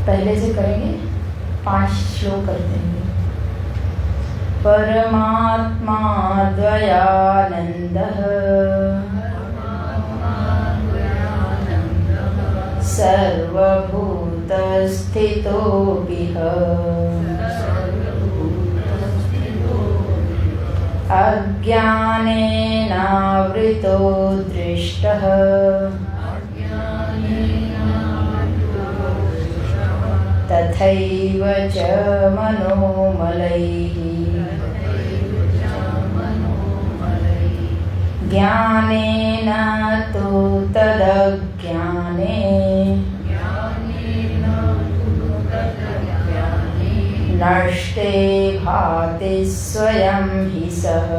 पहले से करेंगे, 5 श्लोक करते हैं। परमात्मा द्वयानन्दः सर्वभूतस्थितोऽपिह अज्ञानेनावृतो दृष्टः तथैव च मनोमलैः ज्ञानेन तु तदज्ञाने नष्टे भाति स्वयं हि सः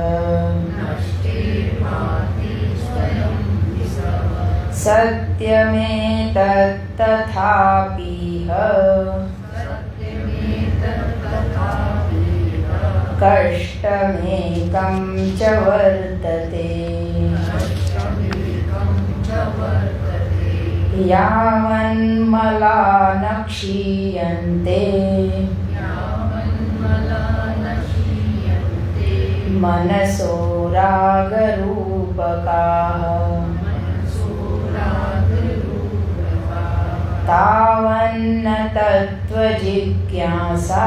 सत्यमेतत्तथापीह कष्टमेकं च वर्तते यावन्मला न क्षीयन्ते मनसो रागरूपकाः तावन्न तत्त्वजिज्ञासा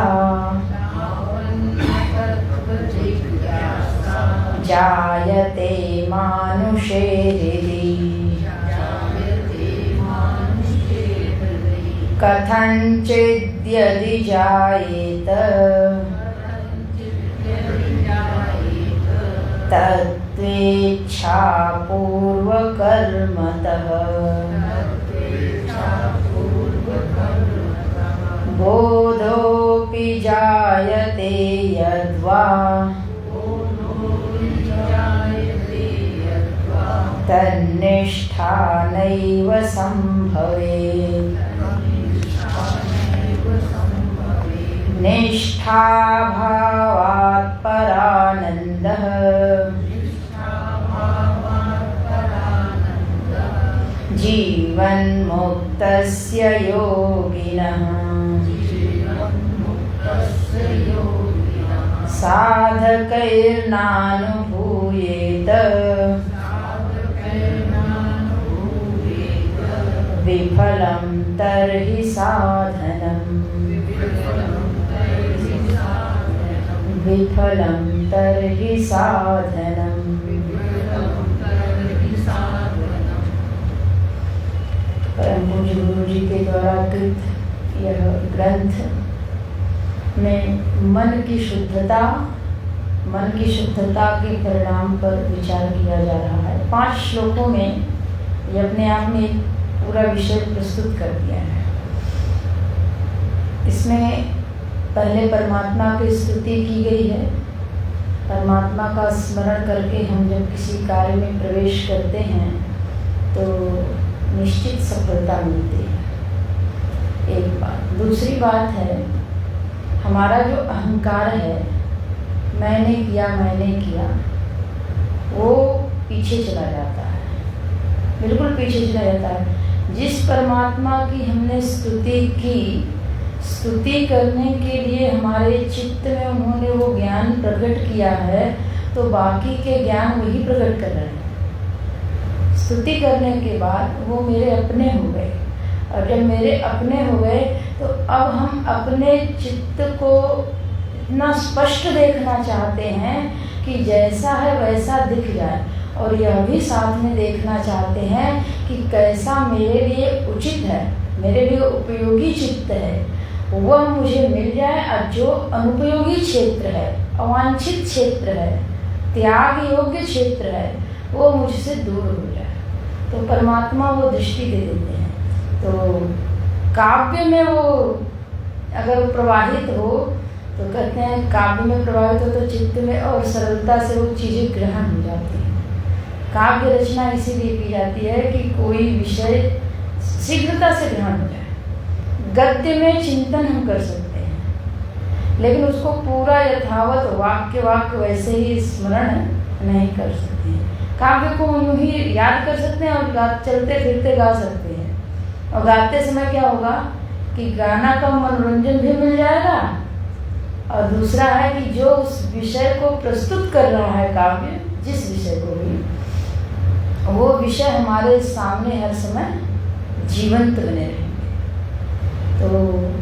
जायते मानुषे हृदि कथञ्चिद्यदि जायेत तत्त्वेच्छापूर्वकर्मतः बोधोऽपि जायते यद्वा तन्निष्ठा नैव सम्भवेत् निष्ठाभावात् परानन्दः जीवन्मुक्तस्य योगिनः साधकैर्नानुभूयेत विफलं तर्हि साधनम् विफलं तर्हि साधनम्। परम पूज्य गुरु जी के द्वारा कृत यह ग्रंथ में मन की शुद्धता के परिणाम पर विचार किया जा रहा है। 5 श्लोकों में ये अपने आप में पूरा विषय प्रस्तुत कर दिया है। इसमें पहले परमात्मा की स्तुति की गई है। परमात्मा का स्मरण करके हम जब किसी कार्य में प्रवेश करते हैं तो निश्चित सफलता मिलती है, एक बात। दूसरी बात है, हमारा जो अहंकार है, मैंने किया, वो पीछे चला जाता है, बिल्कुल पीछे चला जाता है। जिस परमात्मा की हमने स्तुति करने के लिए हमारे चित्त में उन्होंने वो ज्ञान प्रकट किया है, तो बाकी के ज्ञान वही प्रकट कर रहे हैं। स्तुति करने के बाद वो मेरे अपने हो गए, और जब मेरे अपने हो गए तो अब हम अपने चित्त को इतना स्पष्ट देखना चाहते हैं कि जैसा है वैसा दिख जाए, और यह भी साथ में देखना चाहते हैं कि कैसा मेरे लिए उचित है, मेरे लिए उपयोगी चित्त है, वह मुझे मिल जाए, और जो अनुपयोगी क्षेत्र है, अवांछित क्षेत्र है, त्याग योग्य क्षेत्र है, वो मुझसे दूर हो जाए। तो परमात्मा वो दृष्टि दे देते हैं। तो काव्य में वो अगर प्रवाहित हो तो कहते हैं काव्य में प्रवाहित हो तो चित्त में और सरलता से वो चीज़ें ग्रहण हो जाती हैं। काव्य रचना इसीलिए की जाती है कि कोई विषय शीघ्रता से ग्रहण हो जाए। गद्य में चिंतन हम कर सकते हैं, लेकिन उसको पूरा यथावत वाक्य वैसे ही स्मरण नहीं कर सकते हैं। काव्य को यूँ ही याद कर सकते हैं और चलते फिरते गा सकते हैं। और गाते समय क्या होगा कि गाना का मनोरंजन भी मिल जाएगा, और दूसरा है कि जो उस विषय को प्रस्तुत कर रहा है काव्य, जिस विषय को भी, वो विषय हमारे सामने हर समय जीवंत बने रहेंगे। तो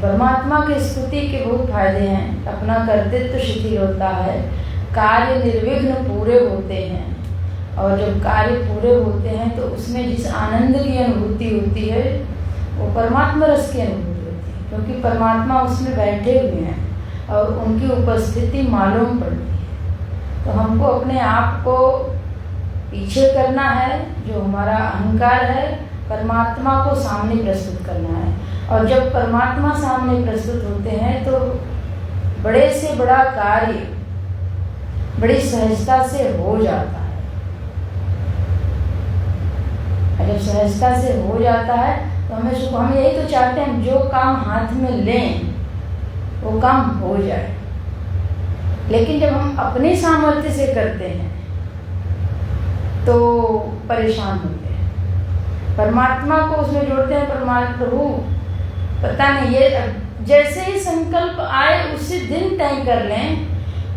परमात्मा की स्तुति के बहुत फायदे हैं। अपना कर्तृत्व शिथिल होता है, कार्य निर्विघ्न पूरे होते हैं, और जब कार्य पूरे होते हैं तो उसमें जिस आनंद की अनुभूति होती है वो परमात्मा रस की अनुभूति होती है, क्योंकि परमात्मा उसमें बैठे हुए हैं और उनकी उपस्थिति मालूम पड़ती है। तो हमको अपने आप को पीछे करना है, जो हमारा अहंकार है, परमात्मा को सामने प्रस्तुत करना है। और जब परमात्मा सामने प्रस्तुत होते हैं तो बड़े से बड़ा कार्य बड़ी सहजता से हो जाता है। और जब सहजता से हो जाता है तो हम यही तो चाहते हैं, जो काम हाथ में लें वो काम हो जाए। लेकिन जब हम अपनी सामर्थ्य से करते हैं तो परेशान होते हैं, परमात्मा को उसमें जोड़ते हैं। प्रभु पता नहीं, ये जैसे ही संकल्प आए उसी दिन तय कर लें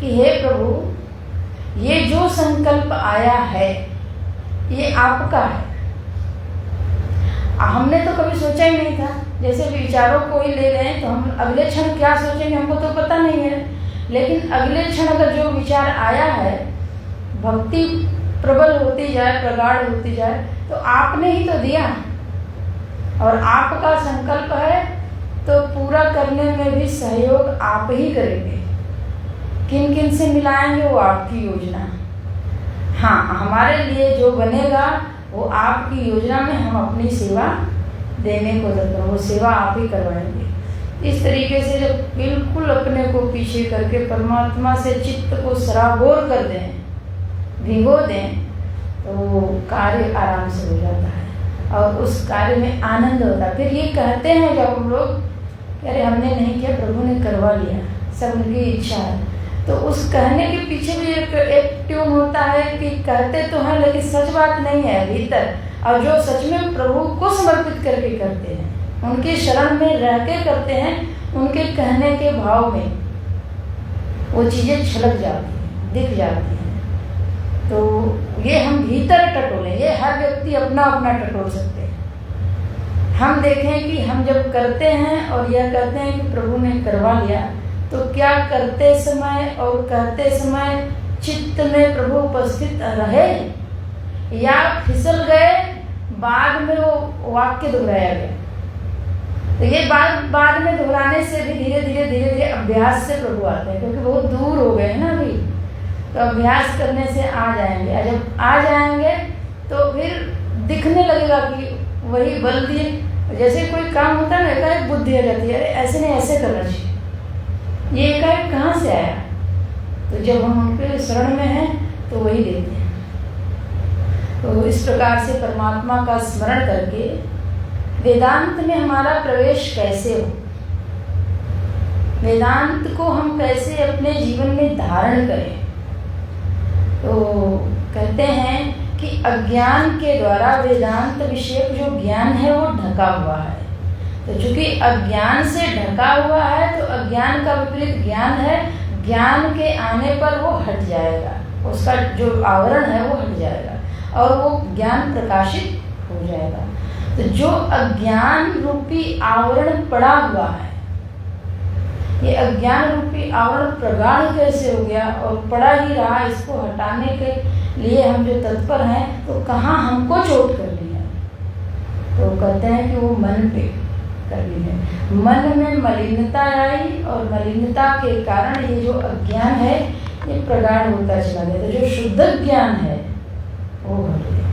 कि हे प्रभु, ये जो संकल्प आया है ये आपका है। हमने तो कभी सोचा ही नहीं था। जैसे विचारों को ही ले लें तो हम अगले क्षण क्या सोचेंगे हमको तो पता नहीं है, लेकिन अगले क्षण अगर जो विचार आया है, भक्ति प्रबल होती जाए, प्रगाढ़ होती जाए, तो आपने ही तो दिया, और आपका संकल्प है तो पूरा करने में भी सहयोग आप ही करेंगे। किन किन से मिलाएंगे वो आपकी योजना। हाँ, हमारे लिए जो बनेगा वो आपकी योजना में हम अपनी सेवा देने को तत्पर, वो सेवा आप ही करवाएंगे। इस तरीके से जब बिल्कुल अपने को पीछे करके परमात्मा से चित्त को सराबोर कर दें, भिगो दें, तो कार्य आराम से हो जाता है और उस कार्य में आनंद होता है। फिर ये कहते हैं जब हम लोग, अरे हमने नहीं किया, प्रभु ने करवा लिया, सब उनकी इच्छा है, तो उस कहने के पीछे भी एक ट्यून होता है कि कहते तो हैं लेकिन सच बात नहीं है भीतर। और जो सच में प्रभु को समर्पित करके करते हैं, उनके शरण में रह के करते हैं, उनके कहने के भाव में वो चीज़ें छलक जाती हैं, दिख जाती हैं। तो ये हम भीतर टटोलें, ये हर व्यक्ति अपना अपना टटोल सकते हैं। हम देखें कि हम जब करते हैं और यह कहते हैं कि प्रभु ने करवा लिया, तो क्या करते समय और कहते समय चित्त में प्रभु उपस्थित रहे, या फिसल गए, बाद में वो वाक्य दोहराया गया। तो ये बाद में दोहराने से भी धीरे धीरे अभ्यास से प्रभु आते हैं, क्योंकि बहुत दूर हो गए हैं ना अभी, तो अभ्यास करने से आ जाएंगे। और जब आ जाएंगे तो फिर दिखने लगेगा कि वही बल दिए। जैसे कोई काम होता है ना, एकाएक बुद्धि आ जाती है, अरे ऐसे नहीं ऐसे करना चाहिए, ये एकाएक कहाँ से आया। तो जब हम उनके शरण में हैं तो वही देते हैं। तो इस प्रकार से परमात्मा का स्मरण करके वेदांत में हमारा प्रवेश कैसे हो, वेदांत को हम कैसे अपने जीवन में धारण करें। तो कहते हैं कि अज्ञान के द्वारा वेदांत विषयक जो ज्ञान है वो ढका हुआ है। तो चूंकि अज्ञान से ढका हुआ है तो अज्ञान का विपरीत ज्ञान है, ज्ञान के आने पर वो हट जाएगा, उसका जो आवरण है वो हट जाएगा और वो ज्ञान प्रकाशित हो जाएगा। तो जो अज्ञान रूपी आवरण पड़ा हुआ है, ये अज्ञान रूपी आवरण प्रगाढ़ कैसे हो गया और पड़ा ही रहा, इसको हटाने के लिए हम जो तत्पर हैं, तो कहाँ हमको चोट करनी है। तो कहते हैं कि वो मन पे करनी है। मन में मलिनता आई और मलिनता के कारण ये जो अज्ञान है ये प्रगाढ़ होता चला गया। तो जो शुद्ध ज्ञान है वो हट गया,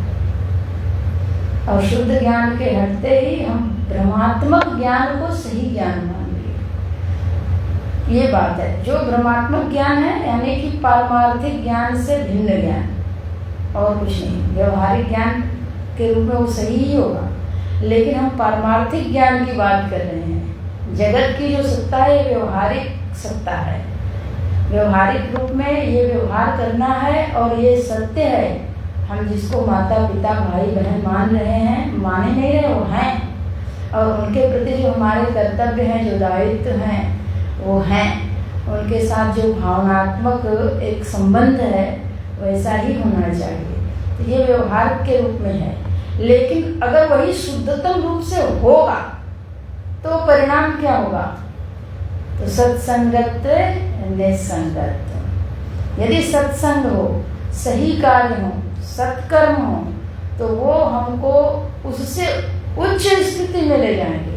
और शुद्ध ज्ञान के हटते ही हम भ्रमात्मक ज्ञान को सही ज्ञान मान लिया। ये बात है। जो भ्रमात्मक ज्ञान है यानी कि पारमार्थिक ज्ञान से भिन्न ज्ञान और कुछ नहीं, व्यवहारिक ज्ञान के रूप में वो सही ही होगा, लेकिन हम पारमार्थिक ज्ञान की बात कर रहे हैं। जगत की जो सत्ता है ये व्यवहारिक सत्ता है, व्यवहारिक रूप में ये व्यवहार करना है और ये सत्य है। हम जिसको माता पिता भाई बहन मान रहे हैं, माने नहीं रहे, वो हैं, और उनके प्रति जो हमारे कर्तव्य हैं, जो दायित्व हैं, वो हैं। उनके साथ जो भावनात्मक एक संबंध है वैसा ही होना चाहिए। ये व्यवहार के रूप में है। लेकिन अगर वही शुद्धतम रूप से होगा तो परिणाम क्या होगा? तो सत्संगत निसंगत। यदि सत्संग हो, सही कार्य हो, सत्कर्म हो, तो वो हमको उससे उच्च स्थिति में ले जाएंगे।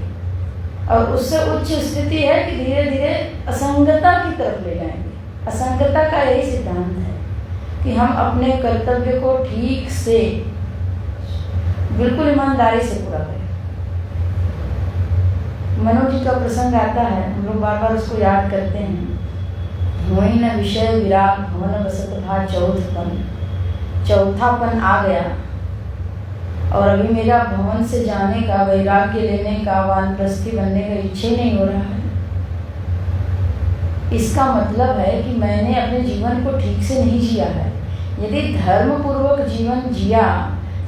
और उससे उच्च स्थिति है कि धीरे धीरे असंगता की तरफ ले जाएंगे। असंगता का यही सिद्धांत है कि हम अपने कर्तव्य को ठीक से, बिल्कुल ईमानदारी से पूरा करें। मनोज जी का प्रसंग आता है, हम लोग बार बार उसको याद करते हैं। वही न विषय विराग भवन बसत भा चौथापन आ गया और अभी मेरा भवन से जाने का, वैराग्य लेने का, वानप्रस्थी बनने का इच्छा नहीं हो रहा है। इसका मतलब है कि मैंने अपने जीवन को ठीक से नहीं जिया है। यदि धर्म पूर्वक जीवन जिया,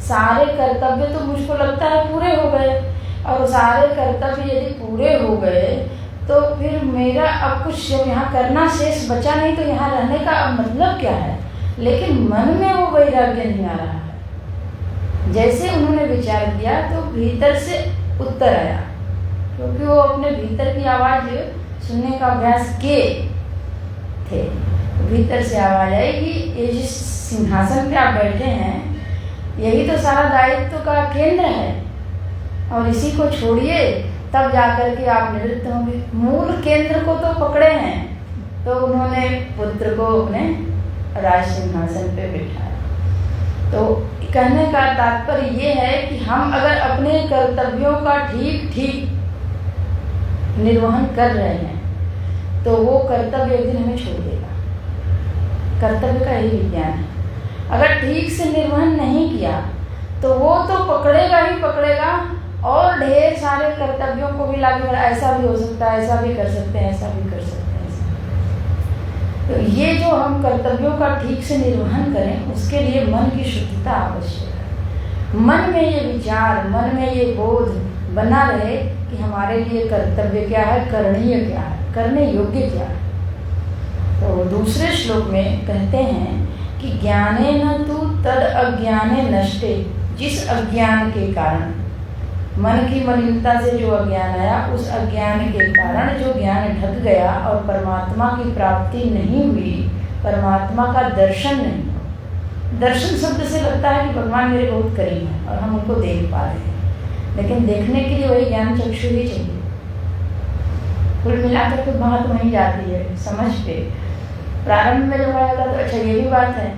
सारे कर्तव्य तो मुझको लगता है पूरे हो गए, और सारे कर्तव्य यदि पूरे हो गए तो फिर मेरा अब कुछ यहाँ करना शेष बचा नहीं, तो यहाँ रहने का अब मतलब क्या है? लेकिन मन में वो वैराग्य नहीं आ रहा है। जैसे उन्होंने विचार किया तो भीतर से उत्तर आया, क्योंकि वो अपने भीतर की आवाज़ सुनने का अभ्यास किए थे। भीतर से आवाज़ आई कि ये जिस सिंहासन पे आप बैठे हैं, यही तो सारा दायित्व का केंद्र है, और इसी को छोड़िए तब जाकर के आप निवृत्त होंगे। मूल केंद्र को तो पकड़े हैं, तो उन्होंने पुत्र को अपने राज सिंहासन पे बिठाया। तो कहने का तात्पर्य ये है कि हम अगर अपने कर्तव्यों का ठीक ठीक निर्वहन कर रहे हैं तो वो कर्तव्य एक दिन हमें छोड़ देगा। कर्तव्य का यही विज्ञान है। अगर ठीक से निर्वहन नहीं किया तो वो तो पकड़ेगा ही पकड़ेगा, और ढेर सारे कर्तव्यों को भी लागू कर, ऐसा भी हो सकता है, ऐसा भी कर सकते हैं, ऐसा भी कर सकते हैं, ऐसा। तो ये जो हम कर्तव्यों का ठीक से निर्वहन करें, उसके लिए मन की शुद्धता आवश्यक है। मन में ये विचार, मन में ये बोध बना रहे कि हमारे लिए कर्तव्य क्या है, करणीय क्या है, करने योग्य क्या है। तो दूसरे श्लोक में कहते हैं कि ज्ञाने न तु तद अज्ञाने नष्टे। जिस अज्ञान के कारण, मन की मलिनता से जो अज्ञान आया, उस अज्ञान के कारण जो ज्ञान ढक गया और परमात्मा की प्राप्ति नहीं हुई, परमात्मा का दर्शन नहीं हुआ। दर्शन शब्द से लगता है कि भगवान मेरे बहुत करीब हैं और हम उनको देख पा रहे हैं, लेकिन देखने के लिए वही ज्ञान चक्षु ही चाहिए। कुल मिलाकर के बात वहीं जाती है, समझ पे। प्रारंभ में जो आया था, तो अच्छा ये भी बात है,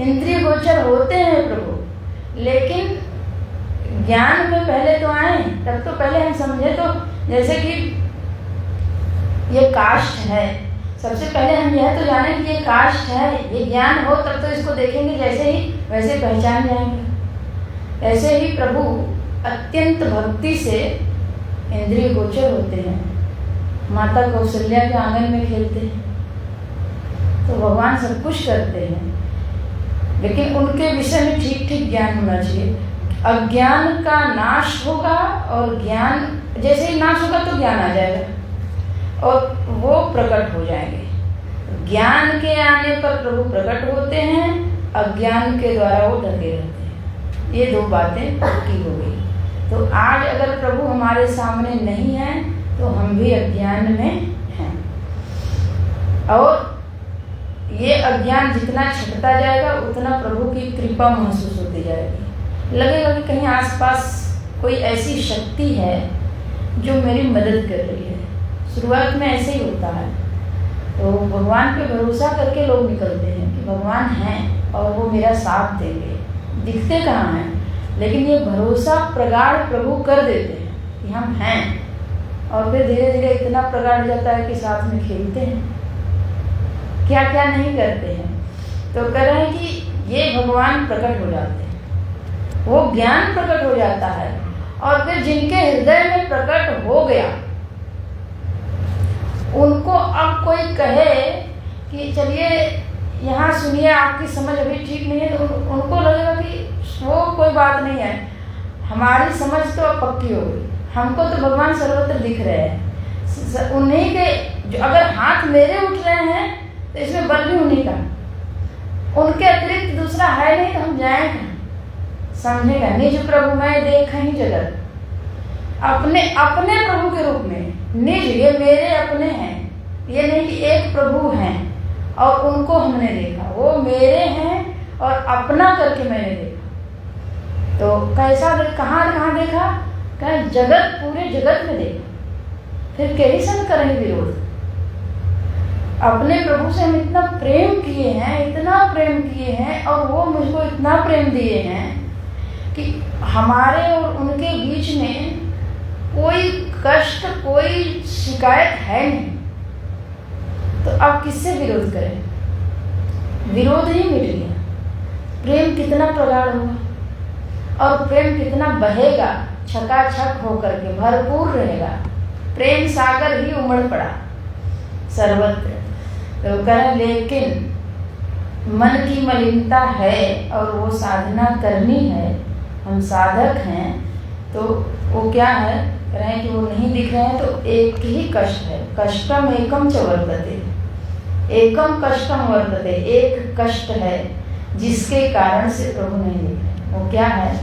इंद्रिय गोचर होते हैं प्रभु, लेकिन ज्ञान में पहले तो आए, तब तो पहले हम समझे। तो जैसे कि ये काष्ठ है, सबसे पहले हम यह तो जाने कि ये काष्ठ है, ये ज्ञान हो तब तो इसको देखेंगे, जैसे ही वैसे पहचान जाएंगे। ऐसे ही प्रभु अत्यंत भक्ति से इंद्रिय गोचर होते हैं। माता कौशल्या के आंगन में खेलते हैं तो भगवान सब कुछ करते हैं, लेकिन उनके विषय में ठीक ठीक ज्ञान होना चाहिए। अज्ञान का नाश होगा, और ज्ञान जैसे ही नाश होगा तो ज्ञान आ जाएगा और वो प्रकट हो जाएंगे। ज्ञान के आने पर प्रभु प्रकट होते हैं, अज्ञान के द्वारा वो ढके रहते हैं। ये दो बातें पक्की हो गई। तो आज अगर प्रभु हमारे सामने नहीं है तो हम भी अज्ञान में हैं, और ये अज्ञान जितना छटता जाएगा उतना प्रभु की कृपा महसूस होती जाएगी। लगेगा कि कहीं आसपास कोई ऐसी शक्ति है जो मेरी मदद कर रही है। शुरुआत में ऐसे ही होता है। तो भगवान पे भरोसा करके लोग निकलते हैं कि भगवान हैं और वो मेरा साथ देंगे। दिखते कहाँ हैं, लेकिन ये भरोसा प्रगाढ़ प्रभु कर देते हैं कि हम हैं, और फिर धीरे धीरे इतना प्रगाढ़ जाता है कि साथ में खेलते हैं, क्या क्या नहीं करते हैं। तो कह रहे हैं कि ये भगवान प्रकट हो जाते हैं, वो ज्ञान प्रकट हो जाता है, और फिर जिनके हृदय में प्रकट हो गया उनको अब कोई कहे कि चलिए यहाँ सुनिए, आपकी समझ अभी ठीक नहीं है, तो उनको लगेगा कि वो कोई बात नहीं है, हमारी समझ तो अब पक्की हो गई, हमको तो भगवान सर्वत्र दिख रहे हैं। उन्हीं के जो अगर हाथ मेरे उठ रहे हैं तो इसमें बल भी उन्हीं का, उनके अतिरिक्त दूसरा है नहीं, तो हम जाएंगे समझेगा। निज प्रभु मैं देख ही जगत, अपने अपने प्रभु के रूप में। निज ये मेरे अपने हैं, ये नहीं कि एक प्रभु हैं और उनको हमने देखा, वो मेरे हैं और अपना करके मैंने देखा। तो कैसा कहाँ कहाँ देखा? कहीं जगत, पूरे जगत में देखा। फिर कई सन करें विरोध। अपने प्रभु से हम इतना प्रेम किए हैं, इतना प्रेम किए हैं, और वो मुझको इतना प्रेम दिए हैं कि हमारे और उनके बीच में कोई कष्ट, कोई शिकायत है नहीं। तो अब किससे विरोध करें? विरोध ही मिट गया। प्रेम कितना प्रगाढ़ होगा और प्रेम कितना बहेगा, छकाछक होकर के भरपूर रहेगा। प्रेम सागर ही उमड़ पड़ा सर्वत्र। तो कहें लेकिन मन की मलिनता है और वो साधना करनी है, हम साधक हैं, तो वो क्या है? कह रहे हैं कि वो नहीं दिख रहे हैं। तो एक ही कष्ट है, कष्टम एकम च वर्तते, एकम कष्टम वर्तते, एक कष्ट है जिसके कारण से प्रभु नहीं दिख रहे। वो क्या है?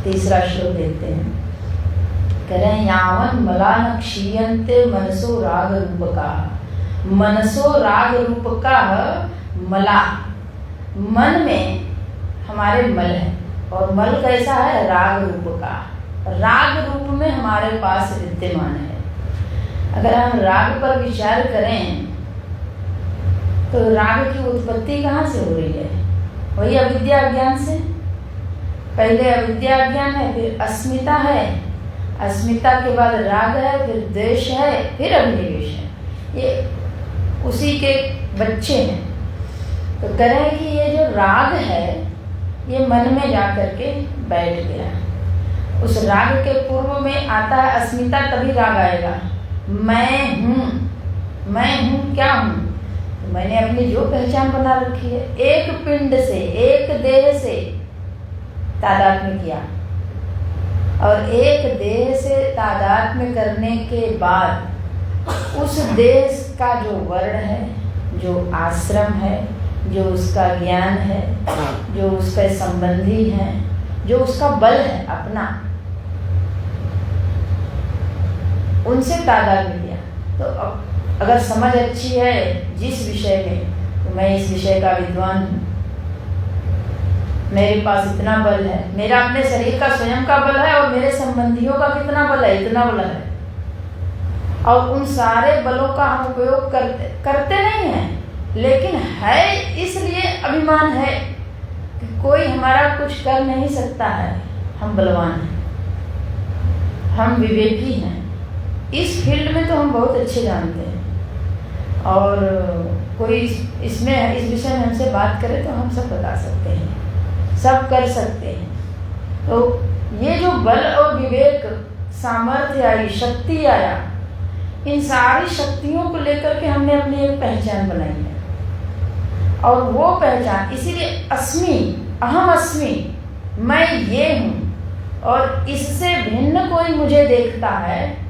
तीसरा श्लोक देखते हैं। कह रहे हैं यावन मला न क्षीयन्ते मनसो राग रूपका, मनसो राग रूपका मला। मन में हमारे मल है, और मल कैसा है? राग रूप का। राग रूप में हमारे पास विद्यमान है। अगर हम राग पर विचार करें तो राग की उत्पत्ति कहाँ से हो रही है? वही अविद्या अज्ञान से। पहले अविद्या अज्ञान है, फिर अस्मिता है, अस्मिता के बाद राग है, फिर द्वेष है, फिर अभिनिवेश है। ये उसी के बच्चे हैं। तो कह रहे हैं कि ये जो राग है ये मन में जा करके बैठ गया। उस राग के पूर्व में आता है अस्मिता, तभी राग आएगा। मैं हूँ क्या हूँ? तो मैंने अपनी जो पहचान बना रखी है, एक पिंड से, एक देह से तादात्म्य किया, और एक देह से तादात्म्य करने के बाद उस देह का जो वर्ण है, जो आश्रम है, जो उसका ज्ञान है, जो उसके संबंधी हैं, जो उसका बल है अपना, उनसे तादात्म्य किया। तो अब अगर समझ अच्छी है जिस विषय में, तो मैं इस विषय का विद्वान हूँ, मेरे पास इतना बल है, मेरा अपने शरीर का स्वयं का बल है, और मेरे संबंधियों का कितना बल है? इतना बल है। और उन सारे बलों का हम उपयोग करते नहीं हैं, लेकिन है इसलिए अभिमान है कि कोई हमारा कुछ कर नहीं सकता है। हम बलवान हैं, हम विवेकी हैं। इस फील्ड में तो हम बहुत अच्छे जानते हैं, और कोई इसमें इस विषय में हमसे बात करे तो हम सब बता सकते हैं, सब कर सकते हैं। तो ये जो बल और विवेक, सामर्थ्य आई, शक्ति आया, इन सारी शक्तियों को लेकर के हमने अपनी एक पहचान बनाई है। और वो पहचान इसीलिए अस्मि, अहम अस्मि, मैं ये हूँ, और इससे भिन्न कोई मुझे देखता है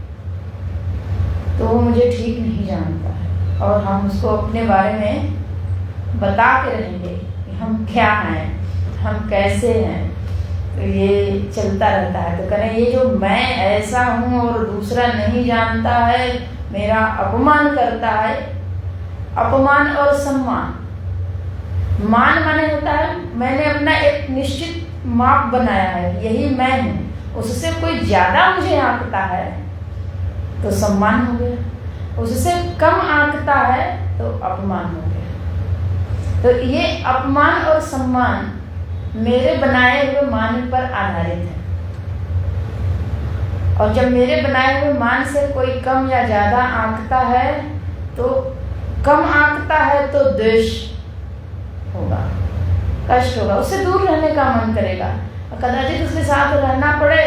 तो वो मुझे ठीक नहीं जानता है। और हम उसको अपने बारे में बता के रहेंगे कि हम क्या हैं, हम कैसे हैं। तो ये चलता रहता है। तो करें ये जो मैं ऐसा हूँ और दूसरा नहीं जानता है, मेरा अपमान करता है। अपमान और सम्मान, मान माने होता है मैंने अपना एक निश्चित माप बनाया है, यही मैं हूँ। उससे कोई ज्यादा मुझे आंकता है तो सम्मान हो गया, उससे कम आंकता है तो अपमान हो गया। तो ये अपमान और सम्मान मेरे बनाए हुए मान पर आधारित है। और जब मेरे बनाए हुए मान से कोई कम या ज्यादा आंकता है, तो कम आंकता है तो द्वेष होगा, कष्ट होगा, उससे दूर रहने का मन करेगा। और कदाचित उसके साथ रहना पड़े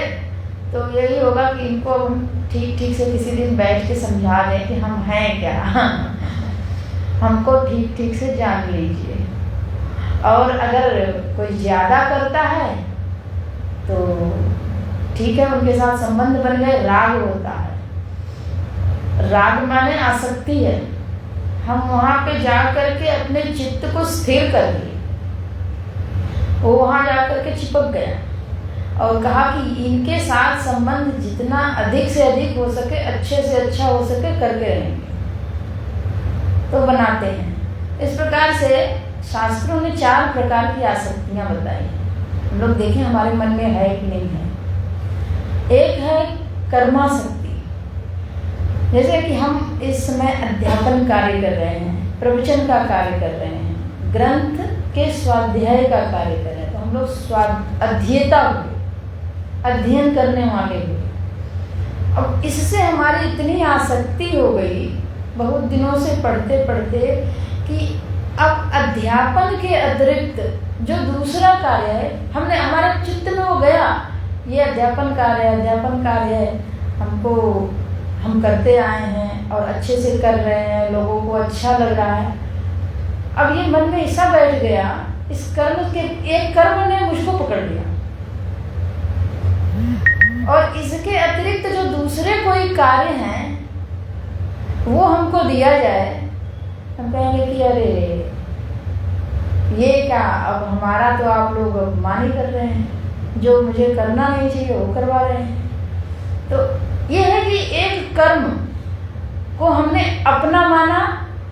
तो यही होगा कि इनको हम ठीक से किसी दिन बैठ के समझा दें कि हम हैं क्या, हमको ठीक से जान लीजिए। और अगर कोई ज्यादा करता है तो ठीक है, उनके साथ संबंध बन गए, राग होता है। राग माने आसक्ति है। हम वहां पे जा करके अपने चित्त को स्थिर कर लिए, वो वहां जाकर के चिपक गया और कहा कि इनके साथ संबंध जितना अधिक से अधिक हो सके, अच्छे से अच्छा हो सके, करके रहेंगे। तो बनाते हैं। इस प्रकार से शास्त्रों ने 4 प्रकार की आसक्तियां बताई हैं। हम लोग देखें हमारे मन में है कि नहीं है। एक है कर्मासक्ति, जैसे कि हम इस समय अध्यापन कार्य कर रहे हैं, प्रवचन का कार्य कर रहे हैं, ग्रंथ के स्वाध्याय का कार्य कर रहे हैं, तो हम लोग अध्येता हुए, अध्ययन करने वाले हुए। अब इससे हमारी इतनी आसक्ति हो गई बहुत दिनों से पढ़ते पढ़ते कि अब अध्यापन के अतिरिक्त जो दूसरा कार्य है, हमने हमारे चित्त में वो गया, ये अध्यापन कार्य है, हम करते आए हैं और अच्छे से कर रहे हैं, लोगों को अच्छा लग रहा है। अब ये मन में ऐसा बैठ गया, इस कर्म के एक कर्म ने मुझको पकड़ लिया, और इसके अतिरिक्त जो दूसरे कोई कार्य हैं वो हमको दिया जाए, हम कहेंगे कि अरे ये क्या, अब हमारा तो आप लोग अपमान ही कर रहे हैं, जो मुझे करना नहीं चाहिए वो करवा रहे हैं। तो ये है कि एक कर्म को हमने अपना माना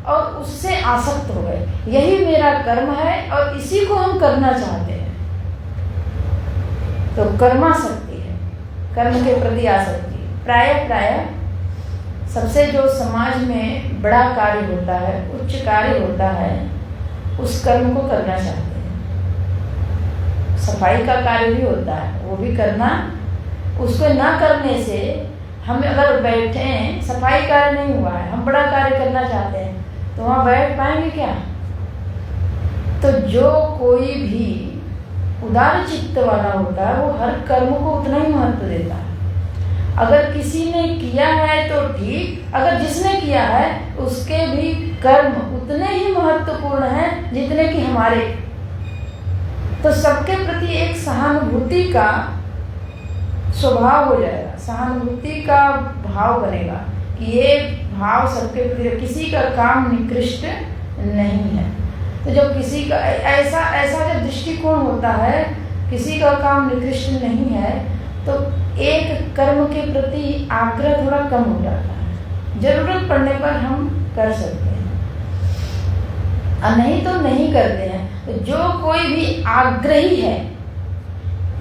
और उससे आसक्त हो गए, यही मेरा कर्म है और इसी को हम करना चाहते हैं। तो कर्मासक्ति है, कर्म के प्रति आसक्ति। प्राय सबसे जो समाज में बड़ा कार्य होता है, उच्च कार्य होता है, उस कर्म को करना चाहते हैं। सफाई का कार्य भी होता है, वो भी करना, उसको न करने से हम अगर बैठे, सफाई कार्य नहीं हुआ है, हम बड़ा कार्य करना चाहते हैं, तो वहाँ बैठ पाएंगे क्या? तो जो कोई भी उदार चित्त वाला होता है वो हर कर्म को उतना ही महत्व देता है। अगर किसी ने किया है तो ठीक, अगर जिसने किया है उसके भी कर्म उतने ही महत्वपूर्ण हैं जितने कि हमारे। तो सबके प्रति एक सहानुभूति का स्वभाव हो जाएगा, सहानुभूति का भाव बनेगा कि ये भाव सबके प्रति, किसी का काम निकृष्ट नहीं है। तो जब किसी का ऐसा जब दृष्टिकोण होता है, किसी का काम निकृष्ट नहीं है, तो एक कर्म के प्रति आग्रह थोड़ा कम हो जाता है। जरूरत पड़ने पर हम कर सकते हैं और नहीं तो नहीं करते हैं। तो जो कोई भी आग्रही है,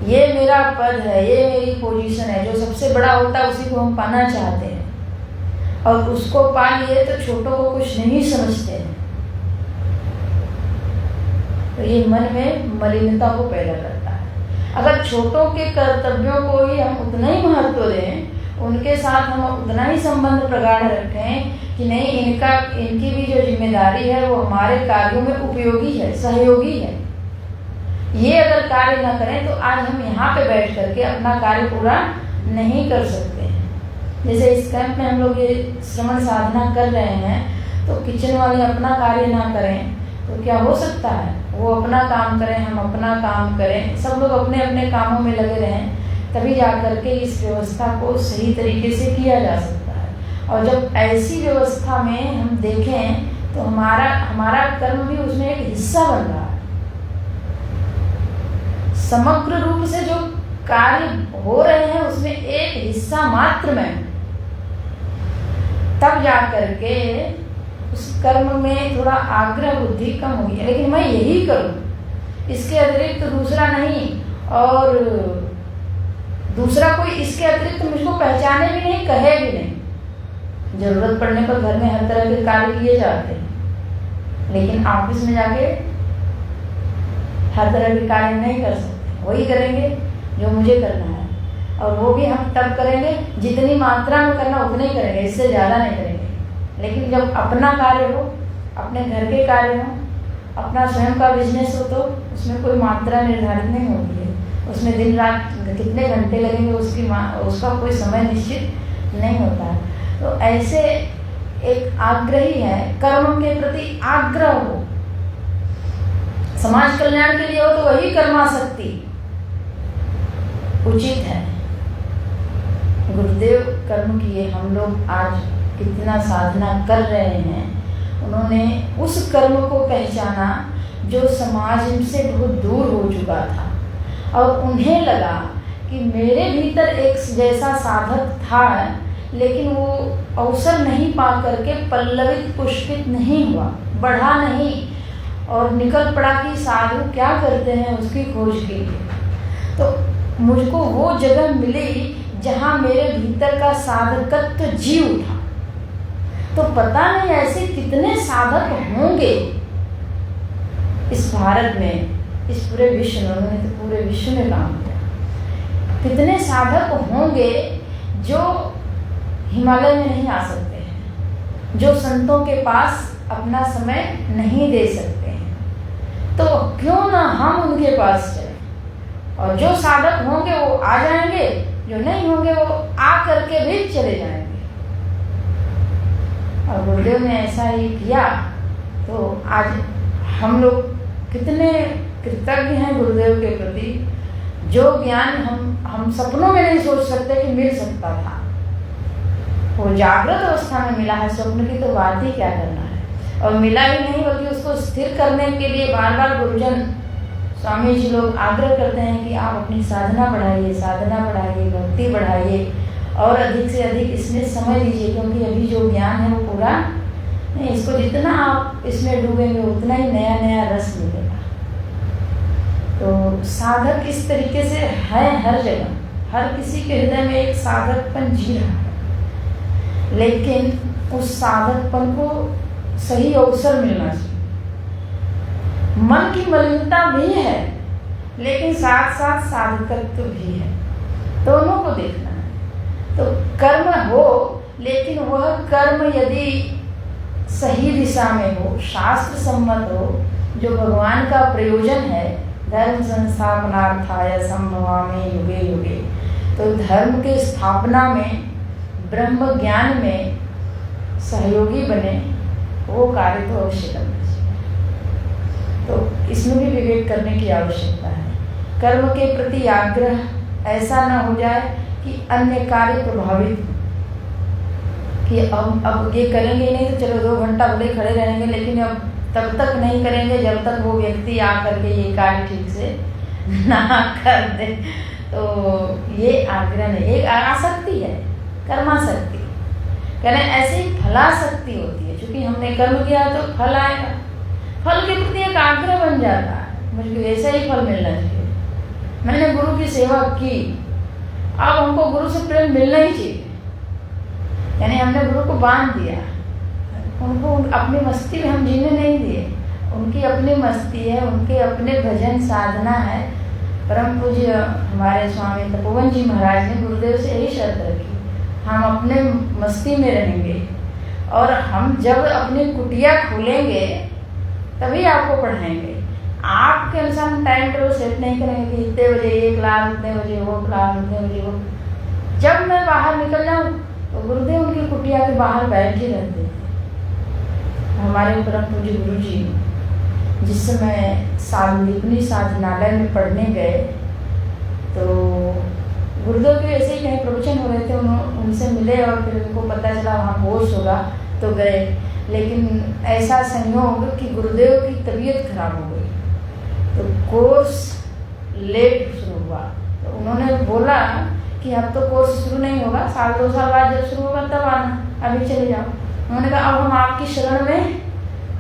ये मेरा पद है, ये मेरी पोजीशन है, जो सबसे बड़ा होता है उसी को हम पाना चाहते हैं, और उसको पा लिए तो छोटों को कुछ नहीं समझते हैं। तो ये मन में मलिनता को पैदा करता है। अगर छोटों के कर्तव्यों को ही हम उतना ही महत्व दें, उनके साथ हम उतना ही संबंध प्रगाढ़ रखें कि नहीं, इनकी भी जो जिम्मेदारी है वो हमारे कार्यों में उपयोगी है, सहयोगी है, ये अगर कार्य न करें तो आज हम यहाँ पे बैठ करके अपना कार्य पूरा नहीं कर सकते हैं। जैसे इस कैंप में हम लोग ये श्रवण साधना कर रहे हैं, तो किचन वाले अपना कार्य ना करें तो क्या हो सकता है? वो अपना काम करें, हम अपना काम करें, सब लोग अपने अपने कामों में लगे रहें, तभी जा करके इस व्यवस्था को सही तरीके से किया जा सकता है। और जब ऐसी व्यवस्था में हम देखें तो हमारा कर्म भी उसमें एक हिस्सा बन रहा है। समग्र रूप से जो कार्य हो रहे हैं उसमें एक हिस्सा मात्र में, तब जा करके उस कर्म में थोड़ा आग्रह बुद्धि कम होगी। लेकिन मैं यही करूं, इसके अतिरिक्त दूसरा नहीं, और दूसरा कोई इसके अतिरिक्त मुझको पहचाने भी नहीं, कहे भी नहीं। जरूरत पड़ने पर घर में हर तरह के कार्य किए जाते हैं, लेकिन ऑफिस में जाके हर तरह के कार्य नहीं कर सकते। वही करेंगे जो मुझे करना है, और वो भी हम तब करेंगे जितनी मात्रा में करना उतने ही करेंगे, इससे ज़्यादा नहीं करेंगे। लेकिन जब अपना कार्य हो, अपने घर के कार्य हो, अपना स्वयं का बिजनेस हो, तो उसमें कोई मात्रा निर्धारित नहीं होती है। उसमें दिन रात कितने घंटे लगेंगे उसका कोई समय निश्चित नहीं होता है। तो ऐसे एक आग्रही है, कर्म के प्रति आग्रह हो, समाज कल्याण के लिए हो, तो वही कर्मासक्ति उचित है। गुरुदेव कर्म किए, हम लोग आज कितना साधना कर रहे हैं। उन्होंने उस कर्म को पहचाना जो समाज से बहुत दूर हो चुका था, और उन्हें लगा कि मेरे भीतर एक जैसा साधक था, लेकिन वो अवसर नहीं पा करके पल्लवित पुष्पित नहीं हुआ, बढ़ा नहीं, और निकल पड़ा कि साधु क्या करते हैं उसकी खोज के लिए। तो मुझको वो जगह मिली जहाँ मेरे भीतर का साधकत्व जी उठा। तो पता नहीं ऐसे कितने साधक होंगे इस भारत में, इस पूरे विश्व में। उन्होंने तो पूरे विश्व में काम किया। कितने साधक होंगे जो हिमालय में नहीं आ सकते हैं, जो संतों के पास अपना समय नहीं दे सकते हैं। तो क्यों ना हम उनके पास चलें, और जो साधक होंगे वो आ जाएंगे, जो नहीं होंगे वो आ करके भी चले जाएंगे। और गुरुदेव ने ऐसा ही किया। तो आज हम लोग कितने कृतज्ञ हैं गुरुदेव के प्रति। जो ज्ञान हम सपनों में नहीं सोच सकते कि मिल सकता था, वो जागृत अवस्था में मिला है। स्वप्न की तो बात ही क्या करना है। और मिला ही नहीं बल्कि उसको स्थिर करने के लिए बार बार गुरुजन स्वामी जी लोग आग्रह करते हैं कि आप अपनी साधना बढ़ाइए, साधना बढ़ाइए, भक्ति बढ़ाइए, और अधिक से अधिक इसमें समय दीजिए, क्योंकि अभी जो ज्ञान है वो पूरा नहीं, इसको जितना आप इसमें डूबेंगे उतना ही नया नया रस मिलेगा। तो साधक इस तरीके से है हर जगह, हर किसी के हृदय में एक साधकपन जी रहा है, लेकिन उस साधकपन को सही अवसर मिलना चाहिए। मन की मलिनता भी है, लेकिन साथ साथ साधकत्व भी है, दोनों को देखना है। तो कर्म हो, लेकिन वह कर्म यदि सही दिशा में हो, शास्त्र सम्मत हो, जो भगवान का प्रयोजन है, धर्म संस्थापनार्थाय संभवामि युगे युगे, तो धर्म के स्थापना में, ब्रह्म ज्ञान में सहयोगी बने, वो कार्य तो अवश्य करना चाहिए। तो इसमें भी विवेक करने की आवश्यकता है। कर्म के प्रति आग्रह ऐसा न हो जाए कि अन्य कार्य प्रभावित हो, कि अब ये करेंगे नहीं तो चलो 2 घंटा भले खड़े रहेंगे, लेकिन अब तब तक नहीं करेंगे जब तक वो व्यक्ति आकर के ये कार्य ठीक से ना कर दे। तो ये आग्रह नहीं, एक आसक्ति है, कर्मासक्ति। कहना ऐसे ही फलासक्ति होती है, क्योंकि हमने कर्म किया तो फल आएगा, फल के प्रति एक आग्रह बन जाता है, मुझे ऐसा ही फल मिलना चाहिए। मैंने गुरु की सेवा की, अब हमको गुरु से प्रेम मिलना ही चाहिए, यानी हमने गुरु को बांध दिया, उनको अपनी मस्ती में हम जीने नहीं दिए। उनकी अपनी मस्ती है, उनके अपने भजन साधना है। परम पूज्य हमारे स्वामी तपोवन जी महाराज ने गुरुदेव से यही शर्त रखी, हम अपने मस्ती में रहेंगे, और हम जब अपनी कुटिया खोलेंगे तभी आपको पढ़ाएंगे। आपके अनुसार हम टाइम टेबल सेट नहीं करेंगे कि इतने बजे ये क्लास, इतने बजे वो क्लास, इतने बजे वो। जब मैं बाहर निकल जाऊँ तो गुरुदेव उनकी कुटिया के बाहर बैठे रहते थे। हमारे परम पूज्य गुरु जी जिस समय सांदीपनी साधनालय में पढ़ने गए, तो गुरुदेव के ऐसे ही कहीं प्रवचन हो रहे थे, उनसे मिले और फिर उनको पता चला वहाँ कोर्स होगा तो गए। लेकिन ऐसा संयोग कि गुरुदेव की तबीयत खराब हो गई, तो कोर्स लेट शुरू हुआ। तो उन्होंने बोला कि अब तो कोर्स शुरू नहीं होगा, 1-2 साल बाद जब शुरू होगा तब आना, अभी चले जाओ। उन्होंने कहा अब हम आपकी शरण में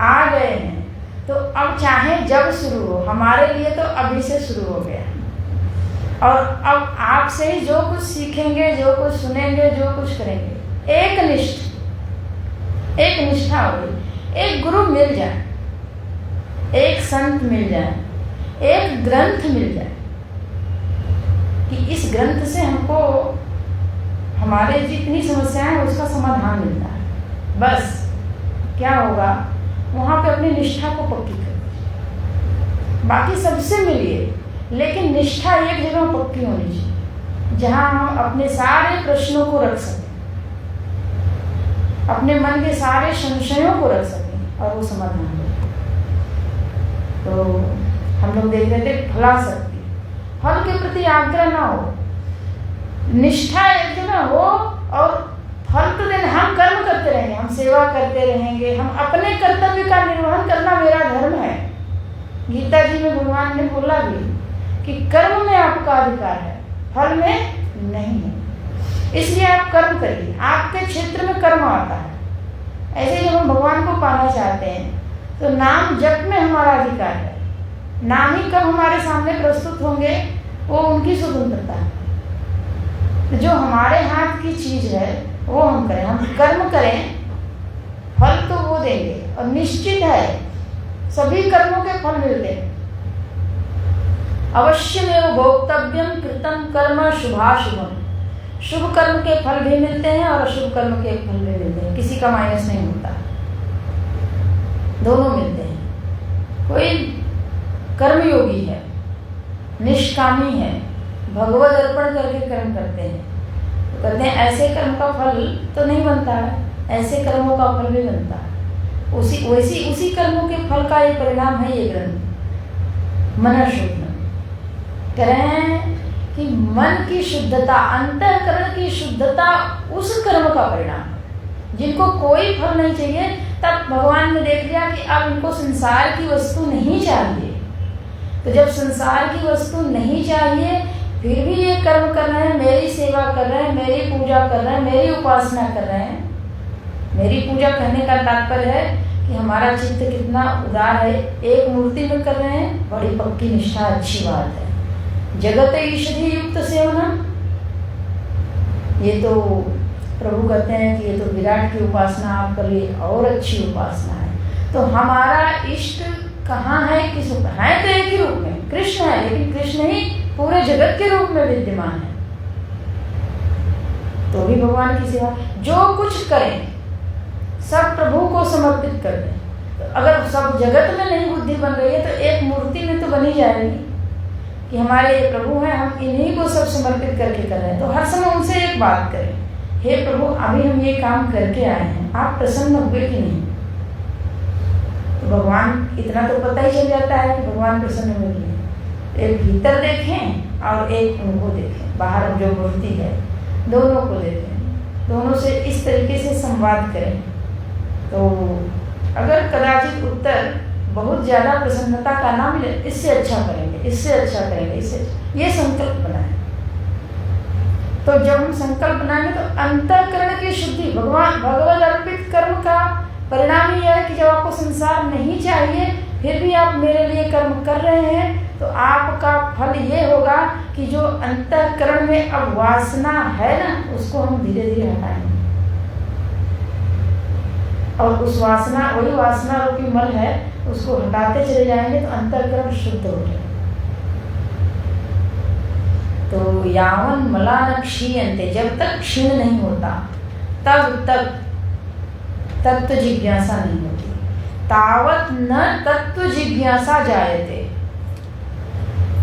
आ गए हैं, तो अब चाहे जब शुरू हो, हमारे लिए तो अभी से शुरू हो गया, और अब आपसे ही जो कुछ सीखेंगे, जो कुछ सुनेंगे, जो कुछ करेंगे, एक निष्ठा होगी, एक गुरु मिल जाए, एक संत मिल जाए, एक ग्रंथ मिल जाए कि इस ग्रंथ से हमको हमारे जितनी समस्याएं हैं उसका समाधान मिलता है। बस क्या होगा, वहाँ पे अपनी निष्ठा को पक्की कर, बाकी सबसे मिलिए, लेकिन निष्ठा एक जगह पक्की होनी चाहिए, जहाँ हम अपने सारे प्रश्नों को रख सकें, अपने मन के सारे संशयों को रख सकें, और वो समाधान हो। तो हम लोग देख रहे थे फलासक्ति, फल के प्रति आग्रह ना हो, निष्ठा एक जगह हो और फल तो देना, हम कर्म करते रहेंगे, हम सेवा करते रहेंगे, हम अपने कर्तव्य का निर्वहन करना मेरा धर्म है। गीता जी में भगवान ने बोला भी कि कर्म में आपका अधिकार है, फल में नहीं है, इसलिए आप कर्म करिए। आपके क्षेत्र में कर्म आता है। ऐसे जब हम भगवान को पाना चाहते हैं तो नाम जप में हमारा अधिकार है। नाम ही कब हमारे सामने प्रस्तुत होंगे वो उनकी स्वतंत्रता है। तो जो हमारे हाथ की चीज है वो हम करें, हम कर्म करें, फल तो वो देंगे और निश्चित है सभी कर्मों के फल मिलते हैं। अवश्यमेव भोक्तव्यम कृतं कर्म शुभाशुभम। शुभ कर्म के फल भी मिलते हैं और अशुभ कर्म के फल भी मिलते हैं, किसी का माइनस नहीं होता, दोनों मिलते हैं। कोई कर्मयोगी है, निष्कामी है, भगवद अर्पण करके कर्म करते हैं, तो कहते हैं ऐसे कर्म का फल तो नहीं बनता है, ऐसे कर्मों का फल भी बनता है। उसी कर्मों के फल का एक परिणाम है ये ग्रंथ मन शुद्ध। कह रहे हैं कि मन की शुद्धता, अंतःकरण की शुद्धता उस कर्म का परिणाम है। जिनको कोई फल नहीं चाहिए, तब भगवान ने देख लिया कि अब इनको संसार की वस्तु नहीं चाहिए, तो जब संसार की वस्तु नहीं चाहिए फिर भी ये कर्म कर रहे हैं, मेरी सेवा कर रहे हैं, मेरी पूजा कर रहे हैं, मेरी उपासना कर रहे हैं। मेरी पूजा कहने का तात्पर्य है कि हमारा चित्त कितना उदार है, एक मूर्ति में कर रहे हैं, बड़ी पक्की निष्ठा, अच्छी बात है। जगत ईश्वरी युक्त सेवना, ये तो प्रभु कहते हैं कि ये तो विराट की उपासना आप कर लिए, और अच्छी उपासना है। तो हमारा इष्ट कहाँ है, किस रूप में है? तो एक ही रूप में कृष्ण है, लेकिन कृष्ण ही पूरे जगत के रूप में विद्यमान है। तो भी भगवान की सेवा, जो कुछ करें सब प्रभु को समर्पित कर दें। तो अगर सब जगत में नहीं बुद्धि बन रही है तो एक मूर्ति में तो बनी जाएगी कि हमारे ये प्रभु हैं, हम इन्हीं को सब समर्पित करके कर रहे हैं। तो हर समय उनसे एक बात करें, हे प्रभु अभी हम ये काम करके आए हैं, आप प्रसन्न हुए कि नहीं? तो भगवान इतना तो पता ही चल जाता है कि भगवान प्रसन्न हुए कि नहीं। एक भीतर देखें और एक उनको देखें, बाहर जो मूर्ति है दोनों को देखें, दोनों से इस तरीके से संवाद करें। तो अगर कदाचित उत्तर बहुत ज़्यादा प्रसन्नता का ना मिले, इससे अच्छा करेंगे, इससे अच्छा करेंगे, इससे ये संकल्प बनाएं। तो जब हम संकल्प बनाएंगे तो अंतःकरण की शुद्धि, भगवद अर्पित कर्म का परिणाम ही है कि जब आपको संसार नहीं चाहिए फिर भी आप मेरे लिए कर्म कर रहे हैं, तो आपका फल ये होगा कि जो अंतःकरण में अब वासना है ना, उसको हम धीरे धीरे हटाएंगे। और उस वासना, वही वासना रूपी मल है, उसको हटाते चले जाएंगे तो अंतःकरण शुद्ध हो जाएगा। तो यावन मला न क्षीयन्ते, जब तक क्षीण नहीं होता तब तक तत्व जिज्ञासा नहीं होती। तावत न तत्व जिज्ञासा जायते,